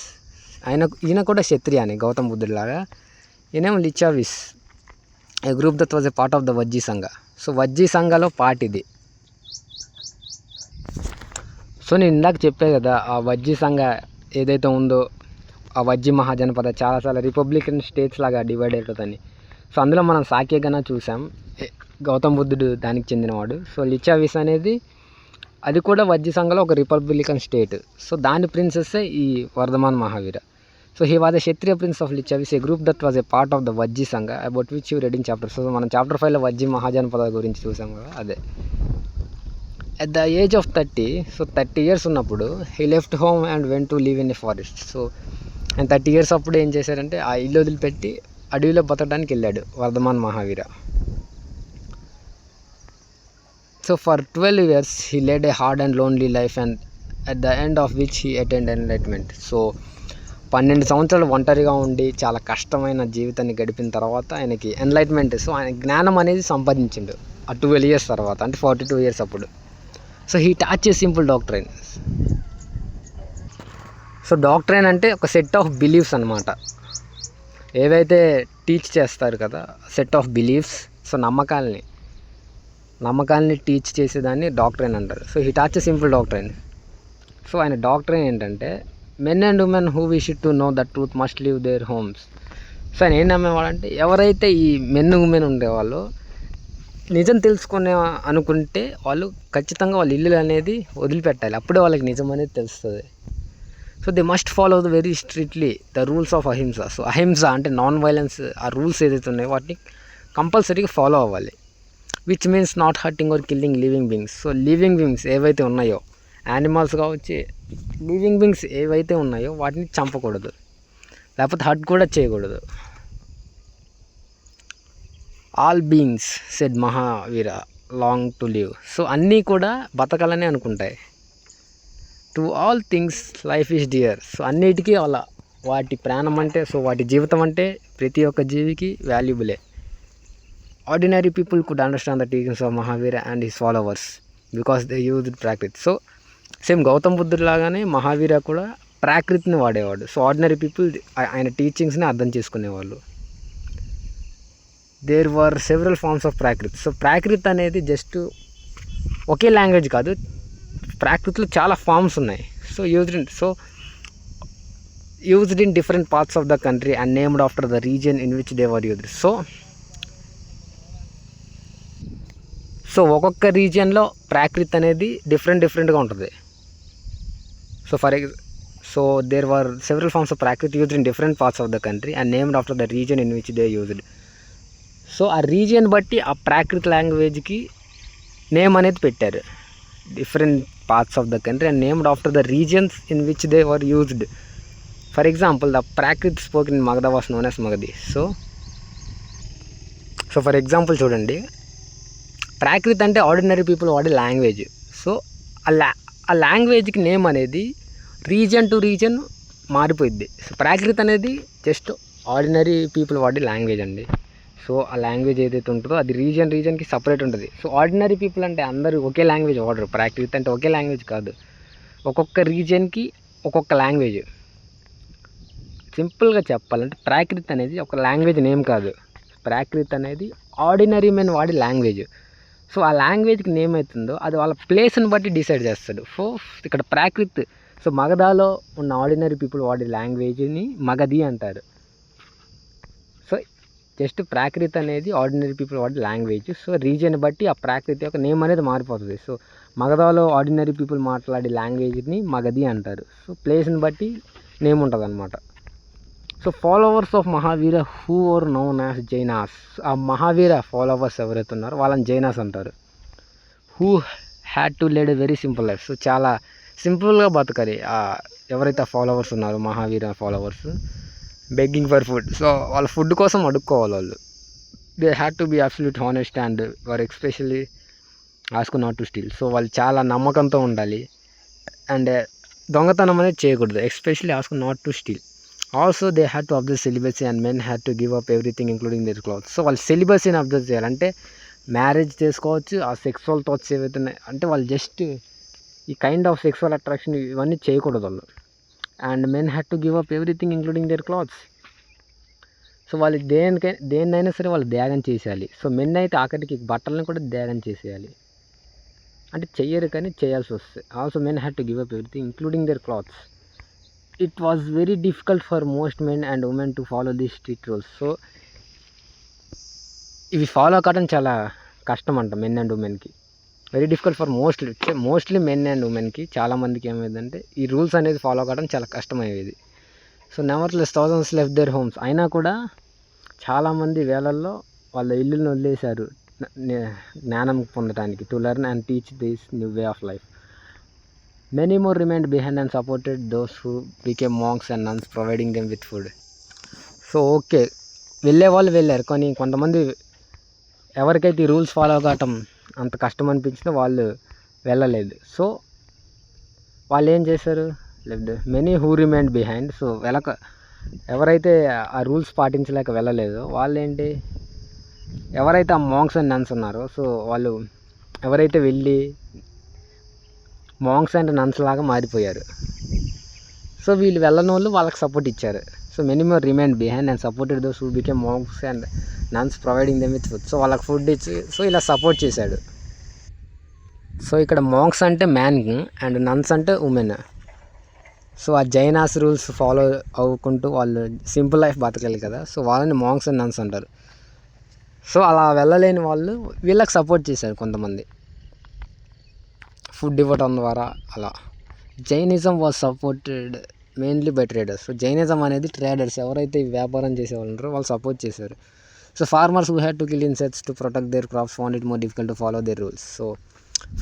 S1: ఈయన కూడా క్షత్రియ అని గౌతమ్ బుద్ధుడిలాగా. ఈయనేమో Lichchhavis, a group that was a part of the Vajji Sangha. So Vajji సంఘలో పార్ట్ ఇది. సో నేను ఇందాక చెప్పే కదా ఆ వజ్జీ సంఘ ఏదైతే ఉందో ఆ వజ్జీ మహాజనపద చాలా రిపబ్లికన్ స్టేట్స్ లాగా డివైడ్ అవుతుందని. సో అందులో మనం సాక్యగణ చూసాం, గౌతమ్ బుద్ధుడు దానికి చెందినవాడు. సో లిచావిస్ అనేది అది కూడా వజ్జీ సంఘలో ఒక రిపబ్లికన్ స్టేట్. సో దాని ప్రిన్సెస్సే ఈ Vardhaman Mahavira. So he was a Kshatriya prince of Lichchhavis, a group that was a part of the Vajji Sangha about which you read in chapter. So మనం చాప్టర్ 5లో వజ్జీ మహాజనపద గురించి చూసాం కదా అదే. At the age of 30, so 30 years ఉన్నప్పుడు he left home and went to live in a forest. So ఆయన 30 years అప్పుడు ఏం చేశారంటే ఆ ఇల్లు వదిలిపెట్టి అడవిలో బతకడానికి వెళ్ళాడు Vardhaman Mahavira. So for 12 years he led a hard and lonely life and at the end of which he attained enlightenment. So 12 సంవత్సరాలు ఒంటరిగా ఉండి చాలా కష్టమైన జీవితాన్ని గడిపిన తర్వాత ఆయనకి ఎన్లైట్మెంట్, సో ఆయన జ్ఞానం అనేది సంపాదించిండు ఆ 12 years తర్వాత, అంటే 42 years అప్పుడు. So he taught a simple doctrine. So doctrine అంటే ఒక సెట్ ఆఫ్ బిలీఫ్స్ అనమాట, ఏవైతే టీచ్ చేస్తారు కదా సెట్ ఆఫ్ బిలీఫ్స్. సో నమ్మకాలని టీచ్ చేసేదాన్ని డాక్ట్రైన్ అంటారు. So he taught a simple doctrine. So ఆయన డాక్ట్రైన్ ఏంటంటే men and women who wish to know the truth must leave their homes. So ఆయన ఏం నమ్మేవాడంటే ఎవరైతే ఈ మెన్ ఉమెన్ ఉండేవాళ్ళు నిజం తెలుసుకునే అనుకుంటే వాళ్ళు ఖచ్చితంగా వాళ్ళ ఇల్లు అనేది వదిలిపెట్టాలి, అప్పుడే వాళ్ళకి నిజం అనేది తెలుస్తుంది. So they must follow the very strictly the rules of అహింస. సో అహింస అంటే నాన్ వైలెన్స్, ఆ రూల్స్ ఏదైతే ఉన్నాయో వాటిని కంపల్సరీగా ఫాలో అవ్వాలి. Which means not hurting or killing living beings. So living beings ఏవైతే ఉన్నాయో, యానిమల్స్ కావచ్చు, లివింగ్ బీయింగ్స్ ఏవైతే ఉన్నాయో వాటిని చంపకూడదు, లేకపోతే హర్ట్ కూడా చేయకూడదు. All beings said Mahavira long to live. So అన్నీ కూడా బతకాలనే అనుకుంటాయి. To all things life is dear. So అన్నిటికీ అలా వాటి ప్రాణం అంటే, సో వాటి జీవితం అంటే ప్రతి ఒక్క జీవికి వాల్యుబులే. Ordinary people could understand the teachings of Mahavira and his followers because they used Prakrit. So same Gautam బుద్ధుడు లాగానే మహావీర కూడా ప్రాకృతిని వాడేవాడు. సో ఆర్డినరీ పీపుల్ ఆయన టీచింగ్స్ని అర్థం చేసుకునేవాళ్ళు. There were several forms of Prakrit. So Prakrit అనేది జస్ట్ ఒకే లాంగ్వేజ్ కాదు, ప్రాకృతిలో చాలా ఫార్మ్స్ ఉన్నాయి. So used in different parts of the country and named after the region in which they were used. So ఒక్కొక్క రీజియన్లో ప్రాకృత్ అనేది డిఫరెంట్గా ఉంటుంది. So there were several forms of Prakrit used in different parts of the country and named after the region in which they used. So ఆ region బట్టి ఆ Prakrit లాంగ్వేజ్కి name అనేది పెట్టారు. Different parts of the country and named after the regions in which they were used for example the Prakrit spoken in Magadha was known as Magadhi. So for example చూడండి, ప్రాకృత్ అంటే ordinary people వాడే language. So ఆ లాంగ్వేజ్కి name అనేది reason to reason మారిపోయింది. So Prakrit అనేది just ordinary people వాడే language అండి. So ఆ లాంగ్వేజ్ ఏదైతే ఉంటుందో అది రీజన్కి సపరేట్ ఉంటుంది. సో ఆర్డినరీ పీపుల్ అంటే అందరూ ఒకే లాంగ్వేజ్ వాడరు. ప్రాకృత్ అంటే ఒకే లాంగ్వేజ్ కాదు, ఒక్కొక్క రీజన్కి ఒక్కొక్క లాంగ్వేజ్. సింపుల్గా చెప్పాలంటే ప్రాకృత్ అనేది ఒక లాంగ్వేజ్ నేమ్ కాదు. ప్రాకృత్ అనేది ఆర్డినరీ మెన్ వాడే లాంగ్వేజ్. సో ఆ లాంగ్వేజ్కి నేమ్ అవుతుందో అది వాళ్ళ ప్లేస్ని బట్టి డిసైడ్ చేస్తాడు. సో ఇక్కడ ప్రాకృత్, సో మగధాలో ఉన్న ఆర్డినరీ పీపుల్ వాడే లాంగ్వేజ్ని మగధి అంటారు. సో జస్ట్ ప్రాకృత్ అనేది ఆర్డినరీ పీపుల్ వాడే లాంగ్వేజ్. సో రీజియన్ బట్టి ఆ ప్రాకృత్ యొక్క నేమ్ అనేది మారిపోతుంది. సో మగధాలో ఆర్డినరీ పీపుల్ మాట్లాడే లాంగ్వేజ్ని మగధి అంటారు. సో ప్లేస్ని బట్టి నేమ్ ఉంటుంది అనమాట. So followers of Mahavira who are known as Jainas. ఆ మహావీర ఫాలోవర్స్ ఎవరైతే ఉన్నారో వాళ్ళని జైనాస్ అంటారు. Who had to lead a very simple life. So చాలా సింపుల్గా బతకాలి ఎవరైతే ఫాలోవర్స్ ఉన్నారో Mahavira followers. Begging for food. So వాళ్ళ ఫుడ్ కోసం అడుక్కోవాలి వాళ్ళు. They had to be absolute honest and were especially ask not to steal. So వాళ్ళు చాలా నమ్మకంతో ఉండాలి అండ్ దొంగతనం అనేది చేయకూడదు. Especially ask not to steel. Also they had to observe celibacy and men had to give up everything including there clothes. So వాళ్ళు సెలిబసీని observe చేయాలి. అంటే మ్యారేజ్ చేసుకోవచ్చు, ఆ సెక్సువల్ థాట్స్ ఏవైతే ఉన్నాయి అంటే వాళ్ళు జస్ట్ ఈ కైండ్ ఆఫ్ సెక్సువల్ అట్రాక్షన్ ఇవన్నీ చేయకూడదు వాళ్ళు. And men had to give up everything including there clothes. So వాళ్ళు దేన్నైనా సరే వాళ్ళు త్యాగం చేసేయాలి. సో మెన్ అయితే ఆఖరికి బట్టలను కూడా త్యాగం చేసేయాలి. అంటే చెయ్యరు కానీ చేయాల్సి వస్తుంది. Also men had to give up everything including there clothes. It was very difficult for most men and women to follow the strict rules. So ఇవి ఫాలో కావడం చాలా కష్టం అంట మెన్ అండ్ ఉమెన్కి. Very difficult for mostly men and ఉమెన్కి. చాలామందికి ఏమైందంటే ఈ రూల్స్ అనేది ఫాలో కావడం చాలా కష్టమయ్యేది. So నెవర్లెస్ thousands left their homes. అయినా కూడా చాలామంది వేలల్లో వాళ్ళ ఇల్లులను వదిలేశారు జ్ఞానం పొందడానికి. To learn and teach this new way of life. Many more remained behind and supported those who became monks and nuns, providing them with food. So okay, వెళ్ళే వాళ్ళు వెళ్ళారు కానీ కొంతమంది ఎవరికైతే ఈ రూల్స్ ఫాలో కావటం అంత కష్టం అనిపించిందో వాళ్ళు వెళ్ళలేదు. సో వాళ్ళు ఏం చేశారు, left many who remained behind. So ఎవరైతే ఆ రూల్స్ పాటించలేక వెళ్ళలేదో వాళ్ళు ఏంటి, ఎవరైతే ఆ మాంక్స్ అండ్ నన్స్ ఉన్నారో సో వాళ్ళు ఎవరైతే వెళ్ళి మాంక్స్ అండ్ నన్స్ లాగా మారిపోయారు. సో వీళ్ళు వెళ్ళని వాళ్ళు వాళ్ళకి సపోర్ట్ ఇచ్చారు. So many more remained behind and supported those who became monks and nuns, providing them with food. So వాళ్ళకి ఫుడ్ ఇచ్చి సో ఇలా సపోర్ట్ చేశాడు. సో ఇక్కడ మాంక్స్ అంటే మ్యాన్ అండ్ నన్స్ అంటే ఉమెన్. సో ఆ జైనాస్ రూల్స్ ఫాలో అవ్వకుంటూ వాళ్ళు సింపుల్ లైఫ్ బతకాలి కదా, సో వాళ్ళని మాంక్స్ అండ్ నన్స్ అంటారు. సో అలా వెళ్ళలేని వాళ్ళు వీళ్ళకి సపోర్ట్ చేశారు కొంతమంది ఫుడ్ ఇవ్వటం ద్వారా. అలా Jainism was supported mainly by traders. So Jainism అనేది ట్రేడర్స్ ఎవరైతే వ్యాపారం చేసేవాళ్ళు ఉంటారో వాళ్ళు సపోర్ట్ చేశారు. So farmers who had to kill insects to protect their crops found it more difficult to follow their rules. So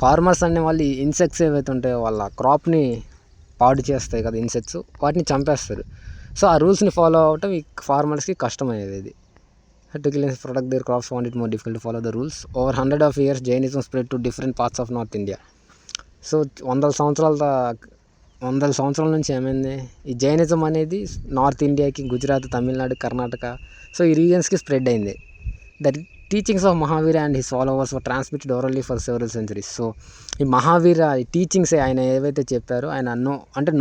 S1: farmers అనే వాళ్ళు insects ఏవైతే ఉంటాయో వాళ్ళ క్రాప్ని పాడు చేస్తాయి కదా ఇన్సెక్ట్స్, వాటిని చంపేస్తారు. సో ఆ రూల్స్ని ఫాలో అవ్వటం ఈ ఫార్మర్స్కి కష్టమయ్యేది. To kill protect their crops found it more difficult to follow the rules. Over 100 of years Jainism spread to different parts of north India. So వందల సంవత్సరాల నుంచి ఏమైంది, ఈ జైనిజం అనేది నార్త్ ఇండియాకి, గుజరాత్, తమిళనాడు, కర్ణాటక సో ఈ రీజన్స్కి స్ప్రెడ్ అయింది. The teachings of Mahavira and his followers were transmitted orally for several centuries. So ఈ మహావీర ఈ టీచింగ్స్ ఆయన ఏవైతే చెప్పారో ఆయన అంటే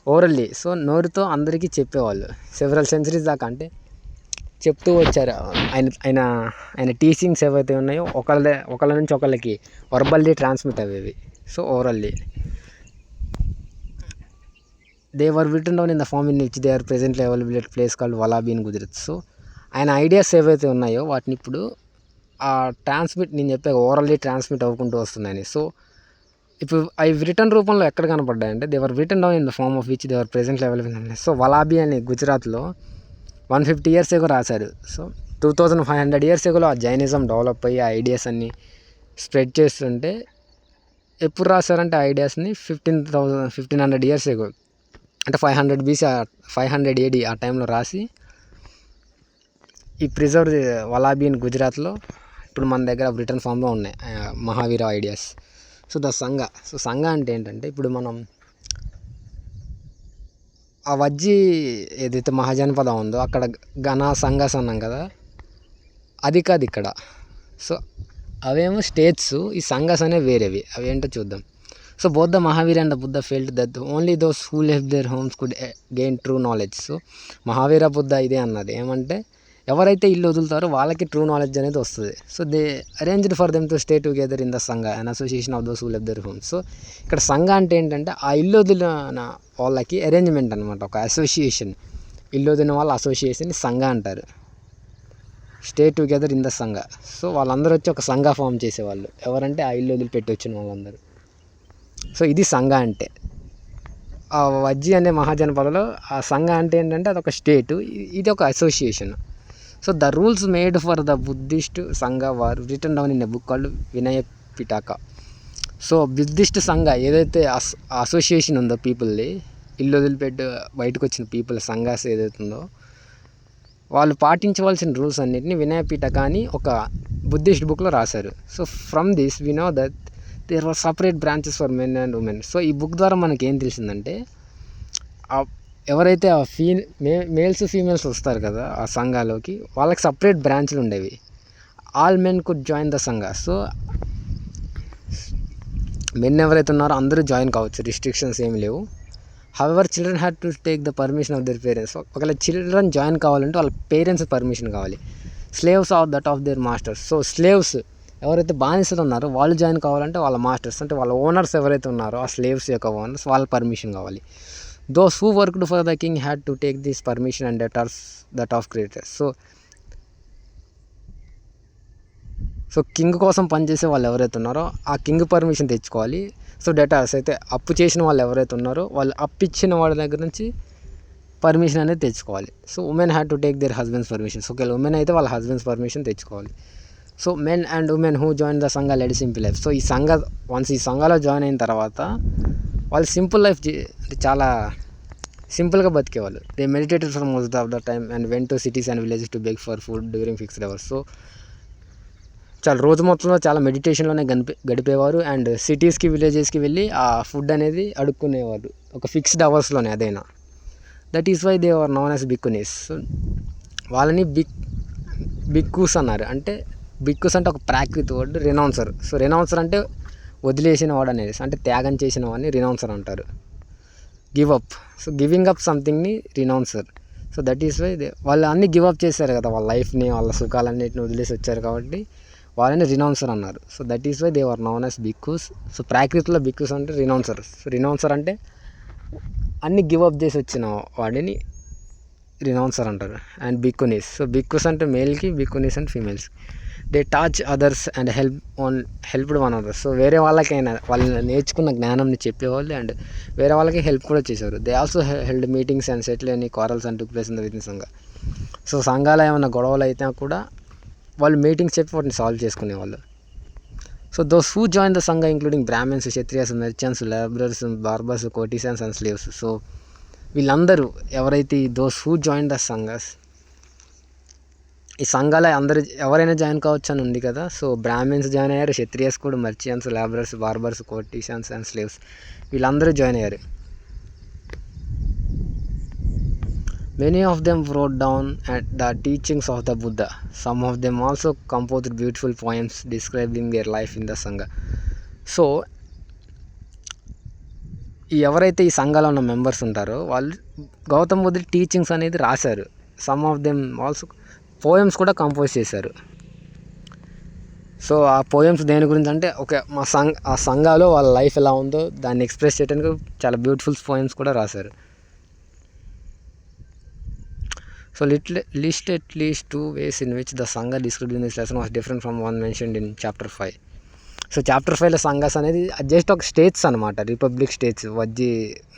S1: ఓరల్లీ, సో నోరుతో అందరికీ చెప్పేవాళ్ళు సెవరల్ సెంచరీస్ దాకా. అంటే చెప్తూ వచ్చారు. ఆయన టీచింగ్స్ ఏవైతే ఉన్నాయో ఒకళ్ళ నుంచి ఒకళ్ళకి వర్బల్లీ ట్రాన్స్మిట్ అయ్యేవి. So orally they were written down in the form in which they are presently available at place called Valabhi in Gujarat. So ఆయన ఐడియాస్ ఏవైతే ఉన్నాయో వాటిని ఇప్పుడు నేను చెప్పే ఓరల్లీ ట్రాన్స్మిట్ అవ్వకుంటూ వస్తున్నాయని. సో ఇప్పుడు అవి రిటర్న్ రూపంలో ఎక్కడ కనపడ్డాయంటే they were written down in the form of which they are presently available. So Valabhi అని గుజరాత్లో 150 years ago రాశారు. సో 2500 years ago ఆ జైనిజం డెవలప్ అయ్యి ఆ ఐడియాస్ అన్ని స్ప్రెడ్ చేస్తుంటే ఎప్పుడు రాశారంటే ఆ ఐడియాస్ని 1500 years ago అంటే 500 AD ఆ టైంలో రాసి ఈ ప్రిజర్వ్ వలాబీ ఇన్ గుజరాత్లో ఇప్పుడు మన దగ్గర రిటర్న్ ఫామ్లో ఉన్నాయి మహావీర ఐడియాస్. సో సంఘ అంటే ఏంటంటే ఇప్పుడు మనం ఆ వజ్జీ ఏదైతే మహాజనపదం ఉందో అక్కడ సంఘాస్ అన్నాం కదా, అది కాదు ఇక్కడ. సో అవేమో స్టేట్స్, ఈ సంఘాస్ అనేవి వేరేవి. అవి ఏంటో చూద్దాం. So both the Mahavir and the Buddha felt that only those who left their homes could gain true knowledge. So Mahavir Buddha ఇదే అన్నది ఏమంటే ఎవరైతే ఇల్లు వదులుతారో వాళ్ళకి ట్రూ నాలెడ్జ్ అనేది వస్తుంది. So they arranged for them to stay together in the Sangha and association of those who left their homes. So ఇక్కడ సంఘ అంటే ఏంటంటే ఆ ఇల్లు వదిలిన వాళ్ళకి అరేంజ్మెంట్ అనమాట, ఒక అసోసియేషన్. ఇల్లు వదిలిన వాళ్ళ అసోసియేషన్ సంఘ అంటారు, స్టే టుగెదర్ ఇన్ ద సంఘ. సో వాళ్ళందరూ వచ్చి ఒక సంఘ ఫామ్ చేసేవాళ్ళు. ఎవరంటే ఆ ఇల్లు వదిలిపెట్టి వచ్చిన వాళ్ళందరూ. సో ఇది సంఘ అంటే. ఆ వజ్జీ అనే మహాజనపదలో ఆ సంఘ అంటే ఏంటంటే అదొక స్టేటు, ఇది ఒక association. So the rules made for the Buddhist సంఘ వారు return down in a book called వినయ పిటక. సో బుద్ధిస్ట్ సంఘ ఏదైతే అసోసియేషన్ ఉందో పీపుల్ది, ఇల్లు వదిలిపెట్టి బయటకు వచ్చిన పీపుల్ సంఘాస్ ఏదైతుందో వాళ్ళు పాటించవలసిన రూల్స్ అన్నిటిని వినయ పిటక అని ఒక బుద్ధిస్ట్ బుక్లో రాశారు. So from this we know that there are separate branches for men and women. So ఈ బుక్ ద్వారా మనకి ఏం తెలిసిందంటే ఎవరైతే మేల్స్ ఫీమేల్స్ వస్తారు కదా ఆ సంఘాలోకి, వాళ్ళకి సపరేట్ బ్రాంచ్లు ఉండేవి. All men could join the సంఘ. సో మెన్ ఎవరైతే ఉన్నారో అందరూ జాయిన్ కావచ్చు, రిస్ట్రిక్షన్స్ ఏమి లేవు. However children had to take the permission of their parents. ఒకవేళ చిల్డ్రన్ జాయిన్ కావాలంటే వాళ్ళ పేరెంట్స్ పర్మిషన్ కావాలి. Slaves of that of their masters. So slaves ఎవరైతే బానిసలు ఉన్నారో వాళ్ళు జాయిన్ కావాలంటే వాళ్ళ మాస్టర్స్ అంటే వాళ్ళ ఓనర్స్ ఎవరైతే ఉన్నారో ఆ స్లేవ్స్ యొక్క ఓనర్స్ వాళ్ళ పర్మిషన్ కావాలి. Those who worked for the king had to take this permission and debtors that of creators. So king కోసం పనిచేసే వాళ్ళు ఎవరైతే ఉన్నారో ఆ కింగ్ పర్మిషన్ తెచ్చుకోవాలి. సో డెటార్స్ అయితే అప్పు చేసిన వాళ్ళు ఎవరైతే ఉన్నారో వాళ్ళు అప్పు ఇచ్చిన వాళ్ళ దగ్గర నుంచి పర్మిషన్ అనేది తెచ్చుకోవాలి. So women had to take their husbands permission. So ఒకవేళ ఉమెన్ అయితే వాళ్ళ హస్బెండ్స్ పర్మిషన్ తెచ్చుకోవాలి. So men and women who join the సంఘ లెడ్ సింపుల్ లైఫ్. సో ఈ సంఘలో జాయిన్ అయిన తర్వాత వాళ్ళు సింపుల్ లైఫ్ చాలా సింపుల్గా బతికేవాళ్ళు. They meditated for most of the time and went to cities and villages to beg for food during fixed hours. So చాలా రోజు మొత్తంలో చాలా మెడిటేషన్లోనే గడిపేవారు. అండ్ సిటీస్కి విలేజెస్కి వెళ్ళి ఆ ఫుడ్ అనేది అడుక్కునేవారు ఒక ఫిక్స్డ్ అవర్స్లోనే. అదైనా that is why they are known as bhikkhunis. వాళ్ళని బిక్కూస్ అన్నారు. అంటే బిక్కుస్ అంటే ఒక ప్రాకృత వర్డ్, రినౌన్సర్. సో రినౌన్సర్ అంటే వదిలేసిన వాడు అనేది, అంటే త్యాగం చేసిన వాడిని రినౌన్సర్ అంటారు. Give up. So giving up సంథింగ్ని renouncer. So that is why వాళ్ళు అన్నీ గివ్ అప్ చేశారు కదా, వాళ్ళ లైఫ్ని వాళ్ళ సుఖాలన్నింటిని వదిలేసి వచ్చారు కాబట్టి వాళ్ళని రినౌన్సర్ అన్నారు. So that is why they are known as bhikkhus. So ప్రాకృతిలో బిక్కుస్ అంటే రినౌన్సర్. సో రినౌన్సర్ అంటే అన్ని గివ్ అప్ చేసి వచ్చిన వాడిని రినౌన్సర్ అంటారు. అండ్ బిక్కునీస్. సో బిక్కుస్ అంటే మేల్కి, బిక్కునీస్ అంటే females. They taught others and helped one others. So వేరే వాళ్ళకైనా వాళ్ళు నేర్చుకున్న జ్ఞానంని చెప్పేవాళ్ళు అండ్ వేరే వాళ్ళకి హెల్ప్ కూడా చేసేవారు. They also held meetings and settle any quarrels and took place in the with in సంఘ. సో సంఘాలో ఏమైనా గొడవలు అయితే కూడా వాళ్ళు మీటింగ్స్ చెప్పి వాటిని సాల్వ్ చేసుకునేవాళ్ళు. So those who join the Sangha including Brahmins, Kshatriyas, merchants, labourers, barbers, courtesans and slaves. So వీళ్ళందరూ ఎవరైతే those who join the Sanghas, ఈ సంఘాలు అందరూ ఎవరైనా జాయిన్ కావచ్చు అని ఉంది కదా. సో బ్రాహ్మిన్స్ జాయిన్ అయ్యారు, క్షత్రియస్ కూడా, మర్చియన్స్, labourers, barbers, courtesans and slaves వీళ్ళందరూ జాయిన్ అయ్యారు. Many of them wrote down at the teachings of the Buddha. Some of them also composed beautiful poems describing their life in the Sangha. So ఎవరైతే ఈ సంఘాలో ఉన్న members ఉంటారో వాళ్ళు గౌతమ బుద్ధుడి teachings అనేది రాశారు. Some of them also poems కూడా compose చేశారు. సో ఆ పోయమ్స్ దేని గురించి అంటే ఆ సంఘాలో వాళ్ళ లైఫ్ ఎలా ఉందో దాన్ని ఎక్స్ప్రెస్ చేయడానికి చాలా బ్యూటిఫుల్ పోయమ్స్ కూడా రాశారు. So list at least 2 ways in which the Sangha described in this lesson was different from one mentioned in chapter 5. So chapter 5లో సంఘాస్ అనేది జస్ట్ ఒక స్టేట్స్ అనమాట, రిపబ్లిక్ స్టేట్స్ వజ్జీ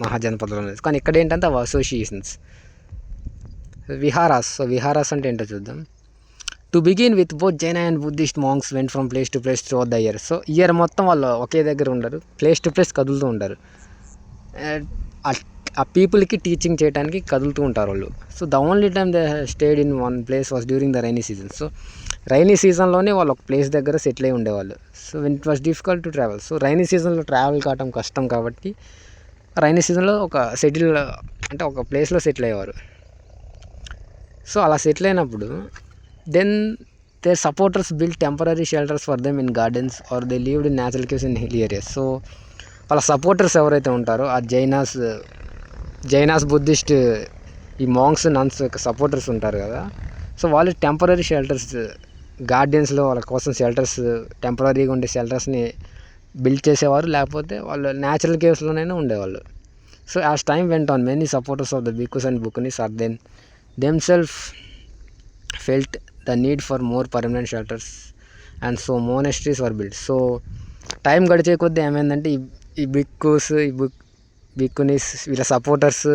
S1: మహాజనపదం అనేది. కానీ ఇక్కడ ఏంటంటే అవి అసోసియేషన్స్. విహారాస్. సో విహారాస్ అంటే ఏంటో చూద్దాం. To begin with both Jaina and Buddhist monks went from place to place through the year. So year మొత్తం వాళ్ళు ఒకే దగ్గర ఉండరు, ప్లేస్ టు ప్లేస్ కదులుతూ ఉంటారు. ఆ పీపుల్కి టీచింగ్ చేయడానికి కదులుతూ ఉంటారు వాళ్ళు. So the only time they stayed in one place was during the rainy season. So rainy సీజన్లోనే వాళ్ళు ఒక ప్లేస్ దగ్గర సెటిల్ అయి ఉండేవాళ్ళు. So when it was difficult to travel, so rainy సీజన్లో ట్రావెల్ కావడం కష్టం కాబట్టి రైనీ సీజన్లో అంటే ఒక ప్లేస్లో సెటిల్ అయ్యేవారు. సో అలా సెటిల్ అయినప్పుడు then their supporters build temporary shelters for them in gardens or they lived in natural caves in hill areas. So వాళ్ళ సపోర్టర్స్ ఎవరైతే ఉంటారో ఆ జైనాస్ బుద్ధిస్ట్ ఈ మాంగ్స్ నన్స్ యొక్క సపోర్టర్స్ ఉంటారు కదా, సో వాళ్ళు టెంపరరీ షెల్టర్స్ గార్డెన్స్లో వాళ్ళ కోసం షెల్టర్స్ టెంపరరీగా ఉండే షెల్టర్స్ని బిల్డ్ చేసేవారు, లేకపోతే వాళ్ళు న్యాచురల్ కేవ్స్లోనైనా ఉండేవాళ్ళు. So as time went on many supporters of the bhikkhus and bhikkhunis are themselves felt the need for more permanent shelters and so monasteries were build. So time గడిచే కొద్దీ ఏమైందంటే ఈ బిక్కుస్ బిక్కునీస్ వీళ్ళ సపోర్టర్స్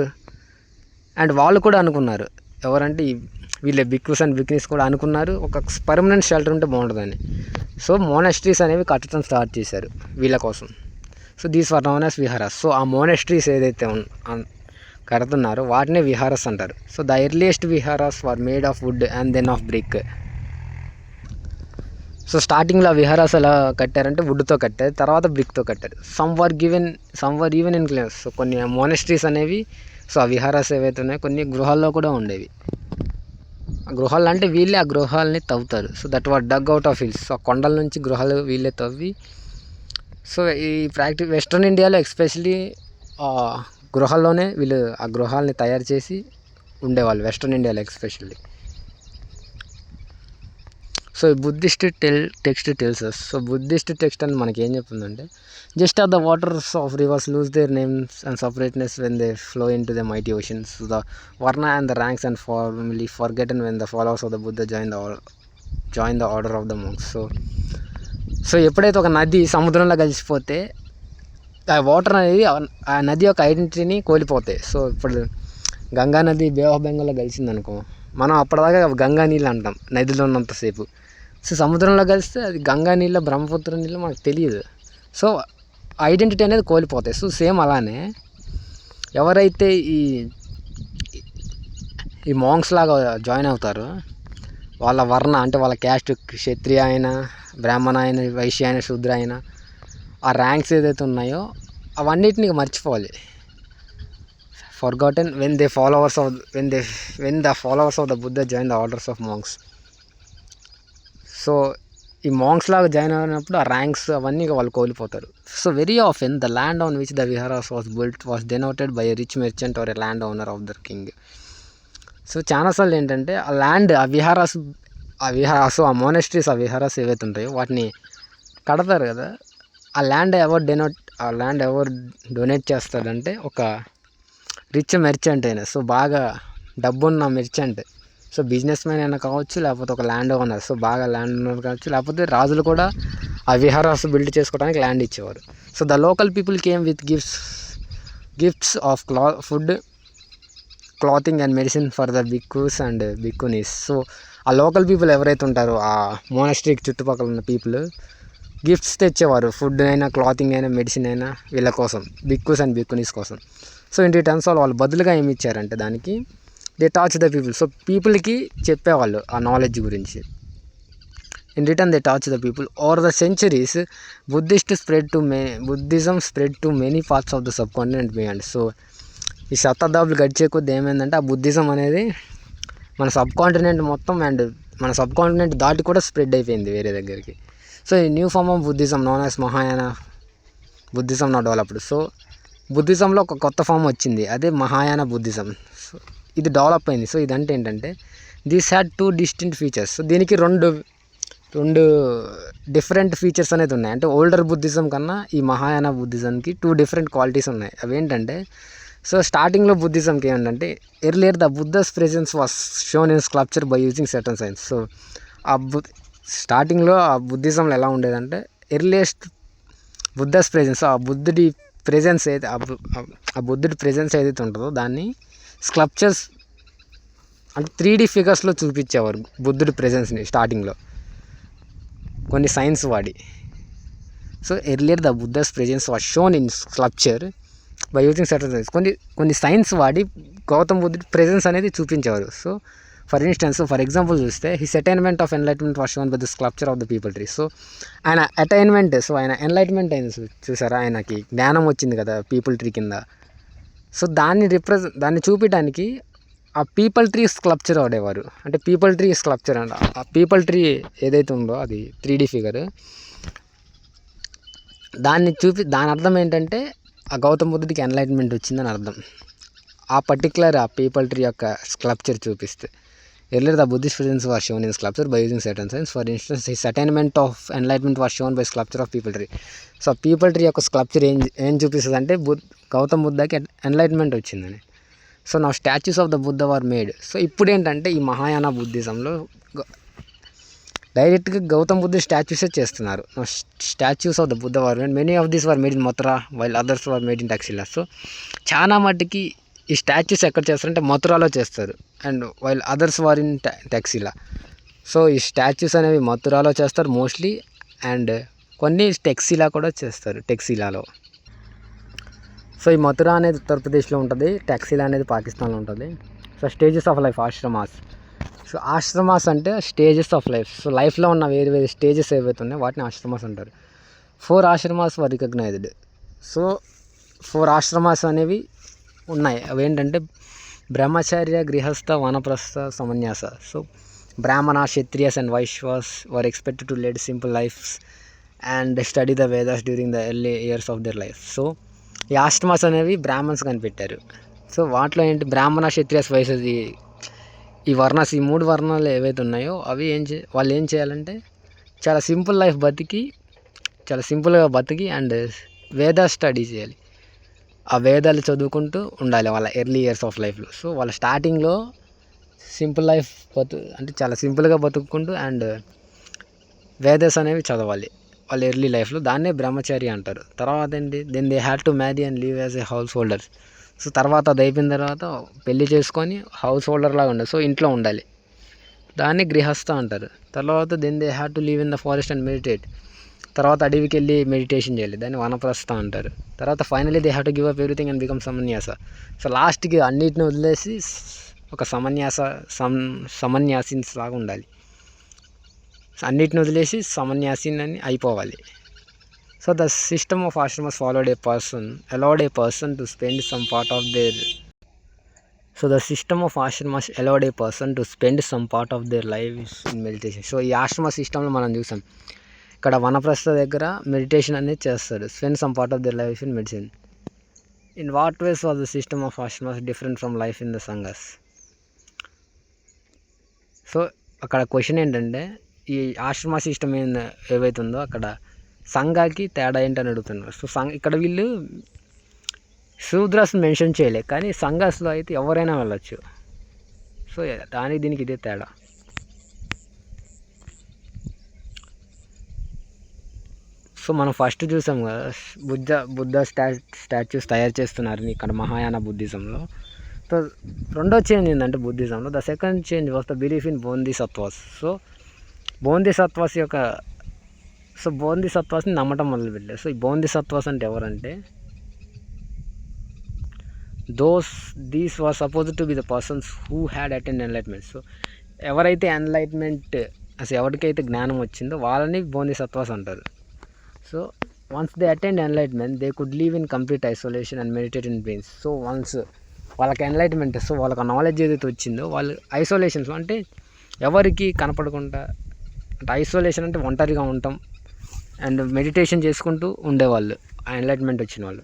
S1: అండ్ వాళ్ళు కూడా అనుకున్నారు, ఎవరంటే వీళ్ళ బిక్కుస్ అండ్ బిక్కునీస్ కూడా అనుకున్నారు ఒక పర్మనెంట్ షెల్టర్ ఉంటే బాగుంటుందని. సో మోనెస్ట్రీస్ అనేవి కట్టడం స్టార్ట్ చేశారు వీళ్ళ కోసం. So these were known as viharas. So ఆ మోనెస్ట్రీస్ ఏదైతే కడుతున్నారో వాటినే విహారస్ అంటారు. So the earliest viharas were made of wood and then of brick. So స్టార్టింగ్లో ఆ విహారాస్ ఎలా కట్టారంటే వుడ్తో కట్టారు, తర్వాత బ్రిక్తో కట్టారు. Some were even in caves. So కొన్ని మోనెస్ట్రీస్ అనేవి, సో ఆ విహారాస్ ఏవైతే ఉన్నాయో కొన్ని గృహాల్లో కూడా ఉండేవి. ఆ గృహాలు అంటే వీళ్ళే ఆ గృహాలని తవ్వుతారు. So that were dug out of hills. So కొండల నుంచి గృహాలు వీళ్ళే తవ్వి, సో ఈ వెస్ట్రన్ ఇండియాలో ఎస్పెషలీ గృహాల్లోనే వీళ్ళు ఆ గృహాలని తయారు చేసి ఉండేవాళ్ళు, వెస్ట్రన్ ఇండియాలో especially. So Buddhist text tells us. So Buddhist text అని మనకి ఏం చెప్తుందంటే, just of the waters of rivers lose their names and separateness when they flow into the mighty oceans. The varna and the ranks and formally forgotten when the followers of the Buddha join the order of the monks. So ఎప్పుడైతే ఒక నది సముద్రంలో కలిసిపోతే ఆ water అనేది ఆ నది యొక్క ఐడెంటిటీని కోల్పోతాయి. So ఇప్పుడు గంగా నది బే ఆఫ్ బెంగాల్లో కలిసిందనుకో, మనం అప్పటిదాకా గంగా నీళ్ళు అంటాం నదిలో ఉన్నంతసేపు. సో సముద్రంలో కలిస్తే అది గంగా నీళ్ళ బ్రహ్మపుత్ర నీళ్ళు మనకు తెలియదు. సో ఐడెంటిటీ అనేది కోల్పోతాయి. సో సేమ్ అలానే ఎవరైతే ఈ మాంగ్స్ లాగా జాయిన్ అవుతారో వాళ్ళ వర్ణ అంటే వాళ్ళ క్యాస్ట్ క్షత్రియ అయినా బ్రాహ్మణ అయినా వైశ్య అయినా శూద్ర అయినా ఆ ర్యాంక్స్ ఏదైతే ఉన్నాయో అవన్నిటిని మర్చిపోవాలి. Forgotten when the followers of the Buddha join the orders of monks. So ఈ మాంగ్స్ లాగా జాయిన్ అయినప్పుడు ఆ ర్యాంక్స్ అవన్నీ వాళ్ళు కోల్పోతారు. So very often the land on which the viharas was built was donated by a rich merchant or a land owner of the king. So చాలాసార్లు ఏంటంటే ఆ ల్యాండ్ ఆ విహారాస్ ఆ మోనెస్ట్రీస్ ఆ విహారాస్ ఏవైతే ఉంటాయో వాటిని కడతారు కదా, ఆ ల్యాండ్ ఎవరు డొనేట్ చేస్తాడంటే ఒక రిచ్ మెర్చెంట్ అయినా, సో బాగా డబ్బున్న మెర్చెంట్, సో బిజినెస్ మ్యాన్ అయినా కావచ్చు, లేకపోతే ఒక ల్యాండ్ ఓనర్, సో బాగా ల్యాండ్ ఓనర్ కావచ్చు, లేకపోతే రాజులు కూడా ఆ విహారాస్ బిల్డ్ చేసుకోవడానికి ల్యాండ్ ఇచ్చేవారు. So the local people came with gifts of food, clothing and medicine for the bhikkhus and bhikkhunis. So ఆ లోకల్ పీపుల్ ఎవరైతే ఉంటారో ఆ మోనస్ట్రీకి చుట్టుపక్కల ఉన్న పీపుల్ గిఫ్ట్స్ తెచ్చేవారు, ఫుడ్ అయినా క్లాతింగ్ అయినా మెడిసిన్ అయినా వీళ్ళ కోసం, బిక్కుస్ అండ్ బిక్కునీస్ కోసం. సో ఇన్ రిటర్న్స్ వాళ్ళు బదులుగా ఏమి ఇచ్చారంటే దానికి they taught the people. So పీపుల్కి చెప్పేవాళ్ళు ఆ నాలెడ్జ్ గురించి. In return they taught the people. Over the centuries Buddhism spread to many parts of the subcontinent beyond. So ఈ శతాబ్దాలు గడిచే కొద్ది ఏమైందంటే ఆ బుద్ధిజం అనేది మన సబ్ కాంటినెంట్ మొత్తం అండ్ మన సబ్ కాంటినెంట్ దాటి కూడా స్ప్రెడ్ అయిపోయింది వేరే దగ్గరికి. సో ఈ new form of Buddhism known as Mahayana Buddhism నా డెవలప్డ్. సో బుద్ధిజంలో ఒక కొత్త ఫామ్ వచ్చింది, అదే మహాయాన బుద్ధిజం. సో ఇది డెవలప్ అయింది. సో ఇదంటే ఏంటంటే this had 2 distinct features. So దీనికి రెండు డిఫరెంట్ ఫీచర్స్ అనేది ఉన్నాయి. అంటే ఓల్డర్ బుద్ధిజం కన్నా ఈ మహాయాన బుద్ధిజంకి 2 డిఫరెంట్ క్వాలిటీస్ ఉన్నాయి. అవి ఏంటంటే, సో స్టార్టింగ్లో బుద్ధిజంకి ఏంటంటే earlier the Buddha's presence was shown in sculpture by using certain signs. So స్టార్టింగ్లో ఆ బుద్ధిజంలో ఎలా ఉండేదంటే ఎర్లియస్ట్ బుద్ధస్ ప్రెజెన్స్, ఆ బుద్ధుడి ప్రెజెన్స్ ఏదైతే ఉంటుందో దాన్ని స్కల్ప్చర్స్ అంటే 3D ఫిగర్స్లో చూపించేవారు బుద్ధుడి ప్రెజెన్స్ని స్టార్టింగ్లో కొన్ని సైన్స్ వాడి. So earlier the Buddha's presence was shown in sculpture by using certain signs కొన్ని సైన్స్ వాడి గౌతమ్ బుద్ధుడి ప్రెజెన్స్ అనేది చూపించేవారు. సో ఫర్ ఎగ్జాంపుల్ చూస్తే his attainment of enlightenment was shown by the sculpture of the peepal tree. So ఆయన attainment, so ఆయన enlightenment అయింది చూసారా, ఆయనకి జ్ఞానం వచ్చింది కదా పీపుల్ ట్రీ కింద. సో దాన్ని చూపించడానికి ఆ పీపుల్ ట్రీ స్కల్ప్చర్ వాడేవారు. అంటే పీపుల్ ట్రీ స్కల్ప్చర్ అంట. ఆ పీపుల్ ట్రీ ఏదైతే ఉందో అది 3D ఫిగర్. దాని అర్థం ఏంటంటే ఆ గౌతమ్ బుద్ధుడికి ఎన్లైట్మెంట్ వచ్చిందని అర్థం. ఆ పర్టికులర్ ఆ పీపుల్ ట్రీ యొక్క స్కల్ప్చర్ చూపిస్తే. Earlier the Buddhist presence was shown in sculpture by using certain science. For instance his attainment of enlightenment was shown by sculpture of people tree. So people tree యొక్క sculpture ఏం చూపిస్తుంది అంటే Gautam బుద్ధకి enlightenment వచ్చిందని. So నా statues of the Buddha were made. So ఇప్పుడు ఏంటంటే ఈ మహాయాన బుద్ధిజంలో డైరెక్ట్గా గౌతమ్ బుద్ధ స్టాచ్యూసే చేస్తున్నారు. Statues of the Buddha were made. Many of these were made in Mathura while others were made in Taxila. So చాలా మట్టుకి ఈ స్టాచ్యూస్ ఎక్కడ చేస్తారంటే మథురాలో చేస్తారు, and while others were in Taxila. So ఈ స్టాచ్యూస్ అనేవి మథురాలో చేస్తారు మోస్ట్లీ, అండ్ కొన్ని టెక్సిలా కూడా చేస్తారు, టెక్సిలాలో. సో ఈ మథురా అనేది ఉత్తరప్రదేశ్లో ఉంటుంది, టక్సిలా అనేది పాకిస్తాన్లో ఉంటుంది. So stages of life, ashramas. So ashramas అంటే స్టేజెస్ ఆఫ్ లైఫ్. సో లైఫ్లో ఉన్న వేరే స్టేజెస్ ఏవైతే ఉన్నాయో వాటిని ఆశ్రమాస్ అంటారు. 4 ఆశ్రమాస్ వర్ రికగ్నైజ్డ్. సో 4 ఆశ్రమాస్ అనేవి ఉన్నాయి. అవి ఏంటంటే బ్రహ్మచర్య, గృహస్థ, వానప్రస్థ, sannyasa. So Brahmana, Kshatriyas and Vaishyas were expected to lead simple lives and study the Vedas during the early years of their life. So ఈ ఆశ్రమాస్ అనేవి బ్రాహ్మణ్స్ కనిపెట్టారు. సో వాటిలో ఏంటి బ్రాహ్మణ, క్షత్రియస్, వైశ్యస్, ఈ వర్ణాస్, ఈ 3 వర్ణాలు ఏవైతే ఉన్నాయో అవి వాళ్ళు ఏం చేయాలంటే చాలా సింపుల్గా బతికి అండ్ వేద స్టడీ చేయాలి. ఆ వేదాలు చదువుకుంటూ ఉండాలి వాళ్ళ ఎర్లీ ఇయర్స్ ఆఫ్ లైఫ్లో. సో వాళ్ళ స్టార్టింగ్లో సింపుల్ లైఫ్ అంటే చాలా సింపుల్గా బతుక్కుంటూ అండ్ వేదాస్ అనేవి చదవాలి వాళ్ళ ఎర్లీ లైఫ్లో. దాన్నే బ్రహ్మచారి అంటారు. తర్వాత ఏంటి, then they had to marry and live as a householders. So తర్వాత అది అయిపోయిన తర్వాత పెళ్లి చేసుకొని హౌస్ హోల్డర్ లాగా ఉండాలి. సో ఇంట్లో ఉండాలి, దాన్ని గృహస్థ అంటారు. తర్వాత then they had to live in the forest and meditate. తర్వాత అడవికి వెళ్ళి మెడిటేషన్ చేయాలి, దాన్ని వనప్రస్థ అంటారు. తర్వాత finally they have to give up everything and become sannyasa. So లాస్ట్కి అన్నిటిని వదిలేసి ఒక సమన్యాసిన్స్ లాగా ఉండాలి. అన్నిటిని వదిలేసి సమన్యాసిన్ అని అయిపోవాలి. So the system of ashramas allowed a person to spend some part of their lives in meditation. So ఈ ఆశ్రమ సిస్టంలో మనం చూసాం, ఇక్కడ వనప్రస్థ దగ్గర మెడిటేషన్ అనేది చేస్తారు. Spend some part of their life in medicine. In what ways was the system of ashramas different from life in the sanghas? So అక్కడ క్వశ్చన్ ఏంటంటే ఈ ఆశ్రమ సిస్టమ్ ఏవైతే ఉందో అక్కడ సంఘాకి తేడా ఏంటని అడుగుతున్నారు. సో ఇక్కడ వీళ్ళు శూద్రాస్ మెన్షన్ చేయలే, కానీ సంఘాస్లో అయితే ఎవరైనా వెళ్ళచ్చు. సో దీనికి ఇదే తేడా. సో మనం ఫస్ట్ చూసాం కదా బుద్ధ స్టాచ్యూస్ తయారు చేస్తున్నారు ఇక్కడ మహాయాన బుద్ధిజంలో. సో రెండో చేంజ్ ఏంటంటే బుద్ధిజంలో the second change was the belief in Bodhisattvas. So బోధిసత్వాస్ని నమ్మటం మొదలుపెట్టారు. సో ఈ బోధిసత్వాస్ అంటే ఎవరంటే these were supposed to be the persons who had attained enlightenment. So ఎవరైతే ఎన్లైట్మెంట్ అసలు ఎవరికైతే జ్ఞానం వచ్చిందో వాళ్ళని బోధిసత్వాస్ అంటారు. So once they attained enlightenment they could live in complete isolation and meditate in peace. So once వాళ్ళకి ఎన్లైట్మెంట్, సో వాళ్ళకి knowledge ఏదైతే వచ్చిందో వాళ్ళు ఐసోలేషన్స్ అంటే ఎవరికి కనపడకుండా, అంటే ఐసోలేషన్ అంటే ఒంటరిగా ఉంటాం అండ్ మెడిటేషన్ చేసుకుంటూ ఉండేవాళ్ళు ఆ ఎన్లైట్మెంట్ వచ్చిన వాళ్ళు.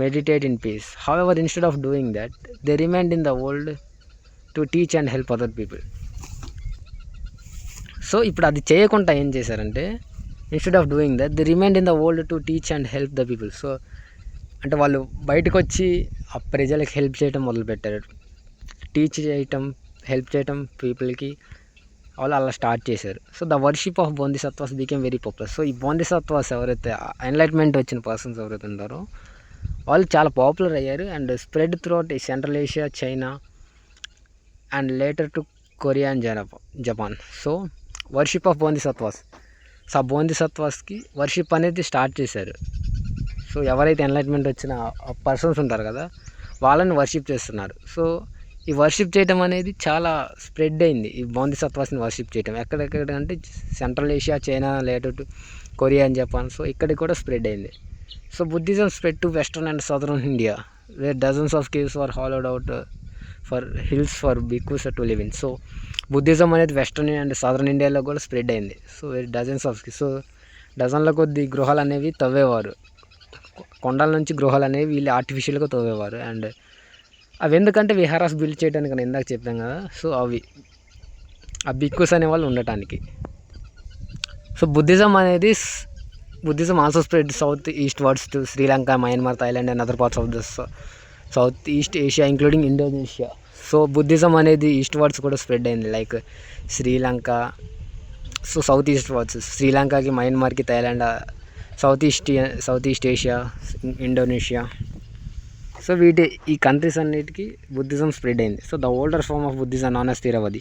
S1: Meditate in piece. However instead of doing that they remained in the world to teach and help other people. So ఇప్పుడు అది చేయకుండా ఏం చేశారంటే instead of doing that they remained in the world to teach and help the people. So అంటే వాళ్ళు బయటకు వచ్చి ఆ ప్రజలకు హెల్ప్ చేయటం మొదలుపెట్టారు, టీచ్ చేయటం, హెల్ప్ చేయటం పీపుల్కి, వాళ్ళు అలా స్టార్ట్ చేశారు. So the worship of bodhisattvas became very popular. So ఈ బోధిసత్వాస్ ఎవరైతే ఎన్లైట్మెంట్ వచ్చిన పర్సన్స్ ఎవరైతే ఉన్నారో వాళ్ళు చాలా పాపులర్ అయ్యారు and spread throughout central Asia, China and later to Korea and Japan. So worship of bodhisattvas. So ఆ బోధిసత్వాస్కి వర్షిప్ అనేది స్టార్ట్ చేశారు. సో ఎవరైతే ఎన్లైట్మెంట్ వచ్చిన పర్సన్స్ ఉంటారు కదా, వాళ్ళని వర్షిప్ చేస్తున్నారు. సో ఈ వర్షిప్ చేయడం అనేది చాలా స్ప్రెడ్ అయింది, ఈ బోధిసత్వాస్ని వర్షిప్ చేయడం. ఎక్కడెక్కడ అంటే central Asia, China, later to Korea and Japan, so ఇక్కడికి కూడా స్ప్రెడ్ అయింది. So Buddhism spread to western and southern India where dozens of caves were hollowed out for hills for bhikkhus to live in. So Buddhism అనేది western and southern ఇండియాలో కూడా spread అయింది. So dozens of, so డజన్ల కొద్ది గృహాలు అనేవి తవ్వేవారు, కొండల నుంచి గృహాలు అనేవి వీళ్ళు ఆర్టిఫిషియల్గా తవ్వేవారు. అండ్ అవి ఎందుకంటే విహారాస్ బిల్డ్ చేయడానికి నేను ఇందాక చెప్పాం కదా, సో అవి ఆ బిక్కుస్ అనేవాళ్ళు ఉండటానికి. So Buddhism also spread south east wards to Sri Lanka, Myanmar, Thailand and other parts of the south east Asia including Indonesia. So Buddhism అనేది ఈస్ట్ వర్డ్స్ కూడా స్ప్రెడ్ అయింది, like Sri Lanka. So south east wards శ్రీలంకకి, మయన్మార్కి, Thailand, south east Asia, Indonesia. So ఈ countries అన్నిటికీ Buddhism spread అయింది. So the older form of Buddhism known as Theravada.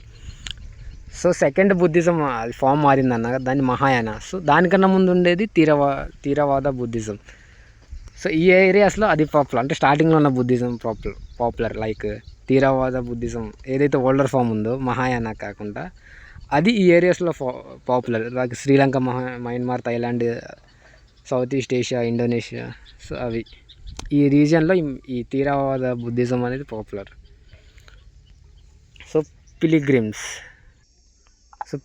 S1: So second Buddhism form మారిందన్న దాన్ని మహాయాన. సో దానికన్నా ముందు ఉండేది తీరవాద బుద్ధిజం. సో ఈ ఏరియాస్లో అది పాపులర్, అంటే స్టార్టింగ్లో ఉన్న బుద్ధిజం పాపులర్. లైక్ తీరవాద బుద్ధిజం ఏదైతే ఓల్డర్ ఫామ్ ఉందో మహాయాన కాకుండా, అది ఈ ఏరియాస్లో popular. Like Sri Lanka, Myanmar, Thailand, south east Asia, Indonesia. So అవి ఈ రీజియన్లో ఈ తీరవాద బుద్ధిజం అనేది పాపులర్. సో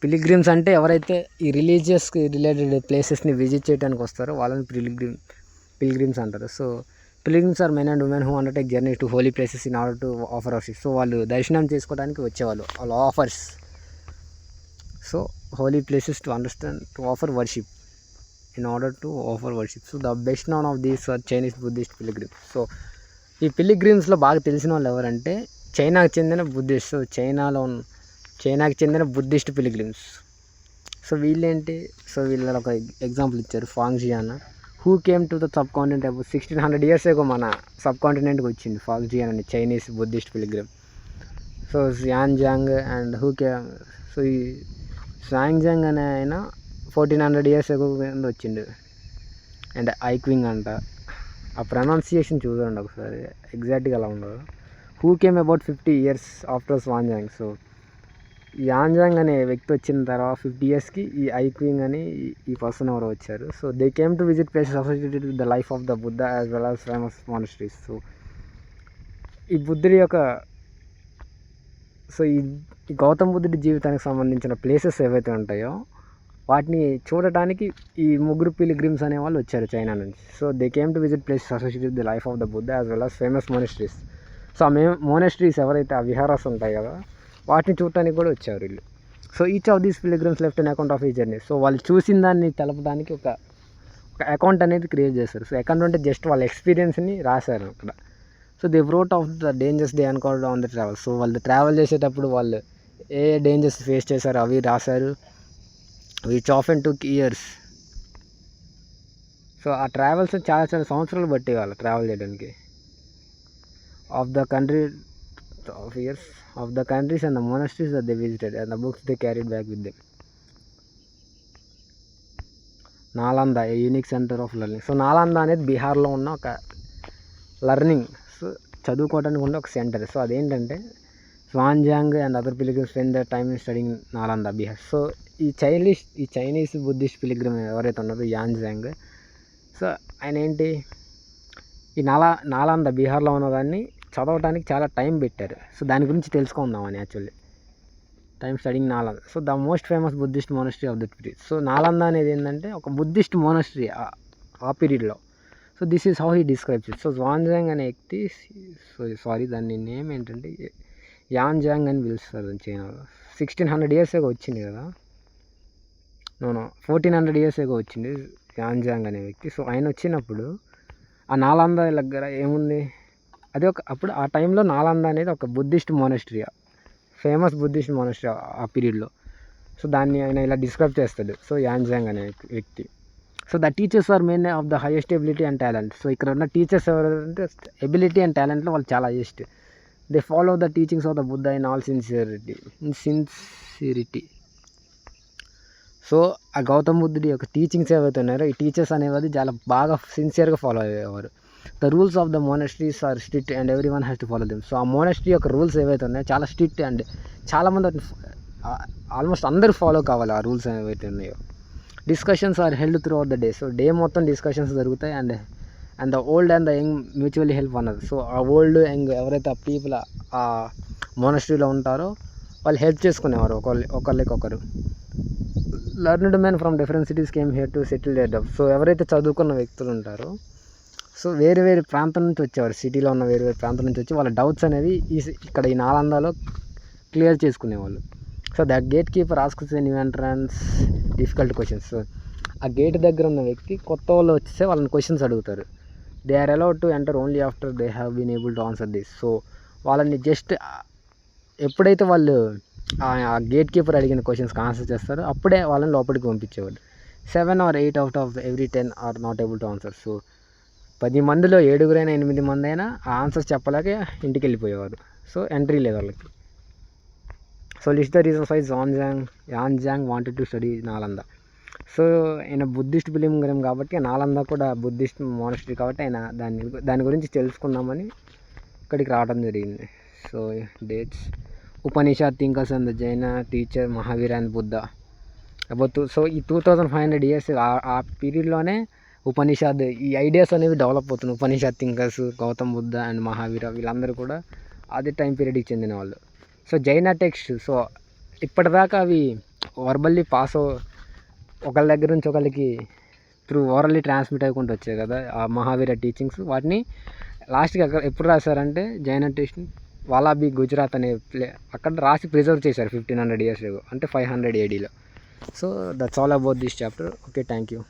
S1: పిలిగ్రిమ్స్ అంటే ఎవరైతే ఈ రిలీజియస్కి రిలేటెడ్ ప్లేసెస్ని విజిట్ చేయడానికి వస్తారో వాళ్ళని పిలిగ్రిమ్స్ అంటారు. So pilgrims are men and women who undertake journey to holy places in order to offer worship. So వాళ్ళు దర్శనం చేసుకోవడానికి వచ్చేవాళ్ళు, వాళ్ళు offers. So holy places to understand to offer worship, in order to offer worship. So the best known of these are Chinese Buddhist pilgrims. So ఈ పిలిగ్రిమ్స్లో బాగా తెలిసిన వాళ్ళు ఎవరంటే చైనాకి చెందిన బుద్ధిస్ట్. సో చైనాకి చెందిన బుద్ధిస్ట్ పిలిగ్రిమ్స్. సో వీళ్ళేంటి, సో వీళ్ళ ఒక ఎగ్జాంపుల్ ఇచ్చారు, Faxian, who came to the subcontinent about 1600 years ago మన సబ్ కాంటినెంట్కి వచ్చింది ఫాంగ్జియాన్ అని, Chinese Buddhist pilgrim. So Xuanzang and who came, so ఈ జియాన్జాంగ్ అనే ఆయన 1400 years ago వచ్చిండు. అండ్ ఐక్వింగ్ అంట, ఆ ప్రొనౌన్సియేషన్ చూడండి ఒకసారి, ఎగ్జాక్ట్గా అలా ఉండదు. Who came about 50 years after Xuanzang. So Xuanzang అనే వ్యక్తి వచ్చిన తర్వాత 50 yearsకి ఈ ఐక్వింగ్ అని ఈ పర్సన్ ఎవరో వచ్చారు. So they came to visit places associated with the life of the Buddha as well as famous monasteries. So ఈ బుద్ధుడి యొక్క, సో ఈ గౌతమ బుద్ధుడి జీవితానికి సంబంధించిన ప్లేసెస్ ఏవైతే ఉంటాయో వాటిని చూడటానికి ఈ ముగ్గురు పిలిగ్రిమ్స్ అనే వాళ్ళు వచ్చారు చైనా నుంచి. So they came to visit places associated with the life of the Buddha as well as famous monasteries. So ఆ మోనెస్ట్రీస్ ఎవరైతే ఆ విహారాస్ ఉంటాయి కదా వాటిని చూడటానికి కూడా వచ్చారు వీళ్ళు. So each of these pilgrims left an account of ఈ జర్నీ. సో వాళ్ళు చూసిన దాన్ని తెలపడానికి ఒక అకౌంట్ అనేది క్రియేట్ చేస్తారు. సో అకౌంట్ అంటే జస్ట్ వాళ్ళ ఎక్స్పీరియన్స్ని రాశారు అక్కడ. So they wrote of the dangers they encountered on the travel. So వాళ్ళు ట్రావెల్ చేసేటప్పుడు వాళ్ళు ఏ డేంజర్స్ ఫేస్ చేశారో అవి రాశారు, which often took years. So ఆ ట్రావెల్స్ చాలా సంవత్సరాలు బట్టి వాళ్ళు ట్రావెల్ చేయడానికి. Of the countries and the monasteries that they visited and the books they carried back with them. Nalanda a unique centre of learning. So Nalanda అనేది బీహార్లో ఉన్న ఒక లెర్నింగ్, సో చదువుకోవడానికి ఉన్న ఒక సెంటర్. సో అదేంటంటే Xuanzang and other pilgrims spend the time in studying Nalanda Bihar. So ఈ Chinese Buddhist pilgrim ఎవరైతే ఉన్నారో యాన్జాంగ్, సో ఆయన ఏంటి ఈ నాలంద బీహార్లో ఉన్నదాన్ని చదవడానికి చాలా టైం పెట్టారు. సో దాని గురించి తెలుసుకుందామని actually time studying Nalanda. So the most famous Buddhist monastery of that period. So Nalanda అనేది ఏంటంటే ఒక బుద్ధిస్ట్ మోనస్ట్రీ ఆ పీరియడ్లో. So this is how he describes it. So Xuanzang అనే వ్యక్తి, దాని నేమ్ ఏంటంటే యాన్జాంగ్ అని పిలుస్తారు చైనాలో. 1600 years ago వచ్చింది కదా, 1400 years ago వచ్చింది యాన్జాంగ్ అనే వ్యక్తి. సో ఆయన వచ్చినప్పుడు ఆ నాలంద దగ్గర ఏముంది, అది అప్పుడు ఆ టైంలో నాలంద అనేది ఒక Buddhist monastery, famous Buddhist monastery ఆ పీరియడ్లో. సో దాన్ని ఆయన ఇలా డిస్క్రైబ్ చేస్తాడు. సో యాన్జాంగ్ అనే వ్యక్తి. So the teachers are men of the highest ability and talent. So ఇక్కడ ఉన్న టీచర్స్ ఎవరంటే ఎబిలిటీ అండ్ టాలెంట్లో వాళ్ళు చాలా highest. They follow the teachings of the Buddha in all sincerity. So ఆ గౌతమ బుద్ధుడి యొక్క టీచింగ్స్ ఏవైతే ఉన్నారో ఈ టీచర్స్ అనేవి చాలా బాగా సిన్సియర్గా ఫాలో అయ్యేవారు. The rules of the monasteries are strict and every one has to follow them. So ఆ మోనస్ట్రీ యొక్క రూల్స్ ఏవైతే ఉన్నాయో చాలా స్ట్రిక్ట్ అండ్ చాలామంది ఆల్మోస్ట్ అందరూ ఫాలో కావాలి ఆ రూల్స్ ఏవైతే ఉన్నాయో. Discussions are held throughout the day. So day మొత్తం డిస్కషన్స్ జరుగుతాయి and the old and the young mutually help అన్నది. సో ఆ ఓల్డ్ యంగ్ ఎవరైతే ఆ పీపుల్ ఆ మోనస్ట్రీలో ఉంటారో వాళ్ళు హెల్ప్ చేసుకునేవారు ఒకళ్ళకొకరు. Learned men from different cities came here to settle their doubts. So ఎవరైతే చదువుకున్న వ్యక్తులు ఉంటారో సో వేరే వేరే ప్రాంతం నుంచి వచ్చేవారు, సిటీలో ఉన్న వేరే వేరే ప్రాంతం నుంచి వచ్చి వాళ్ళ డౌట్స్ అనేవి ఇక్కడ ఈ నాలందాలో క్లియర్ చేసుకునేవాళ్ళు. So that gate keeper asks the new entrants difficult questions. So ఆ గేట్ దగ్గర ఉన్న వ్యక్తి కొత్త వాళ్ళు వచ్చేస్తే వాళ్ళని క్వశ్చన్స్ అడుగుతారు. They are allowed to enter only after they have been able to answer this. So వాళ్ళని జస్ట్ ఎప్పుడైతే వాళ్ళు ఆ గేట్ కీపర్ అడిగిన క్వశ్చన్స్కి ఆన్సర్ చేస్తారో అప్పుడే వాళ్ళని లోపలికి పంపించేవాడు. 7 or 8 out of every 10 are not able to answer. So 10 మందిలో 7 8 మంది అయినా ఆ ఆన్సర్స్ చెప్పలేక ఇంటికి వెళ్ళిపోయేవారు. సో ఎంట్రీ లేదు వాళ్ళకి. So list the reasons why Xuanzang wanted to study Nalanda. So ఆయన బుద్ధిస్ట్ బిలింగరం కాబట్టి నాలంద కూడా బుద్ధిస్ట్ మోనస్ట్రీ కాబట్టి ఆయన దాని గురించి తెలుసుకుందామని ఇక్కడికి రావడం జరిగింది. So dates Upanishad thinkers and the Jaina teacher Mahavir and Buddha about. So ఈ 2500 years ఆ పీరియడ్లోనే ఉపనిషద్ ఈ ఐడియాస్ అనేవి డెవలప్ అవుతున్నాయి. ఉపనిషద్ థింకర్స్ గౌతమ్ బుద్ధ అండ్ మహావీర వీళ్ళందరూ కూడా అదే టైం పీరియడ్కి చెందిన వాళ్ళు. సో జైన టెక్స్ట్ సో ఇప్పటిదాకా అవి వర్బల్లీ ఒకళ్ళ దగ్గర నుంచి ఒకళ్ళకి త్రూ ఓరల్లీ ట్రాన్స్మిట్ అవ్వకుండా వచ్చాయి కదా ఆ మహావీర టీచింగ్స్. వాటిని లాస్ట్కి ఎప్పుడు రాశారంటే జైన టెక్స్ట్ వాలాబీ గుజరాత్ అనే అక్కడ రాసి ప్రిజర్వ్ చేశారు 1500 years ago, అంటే 500 AD. So that's all about this chapter. Okay, thank you.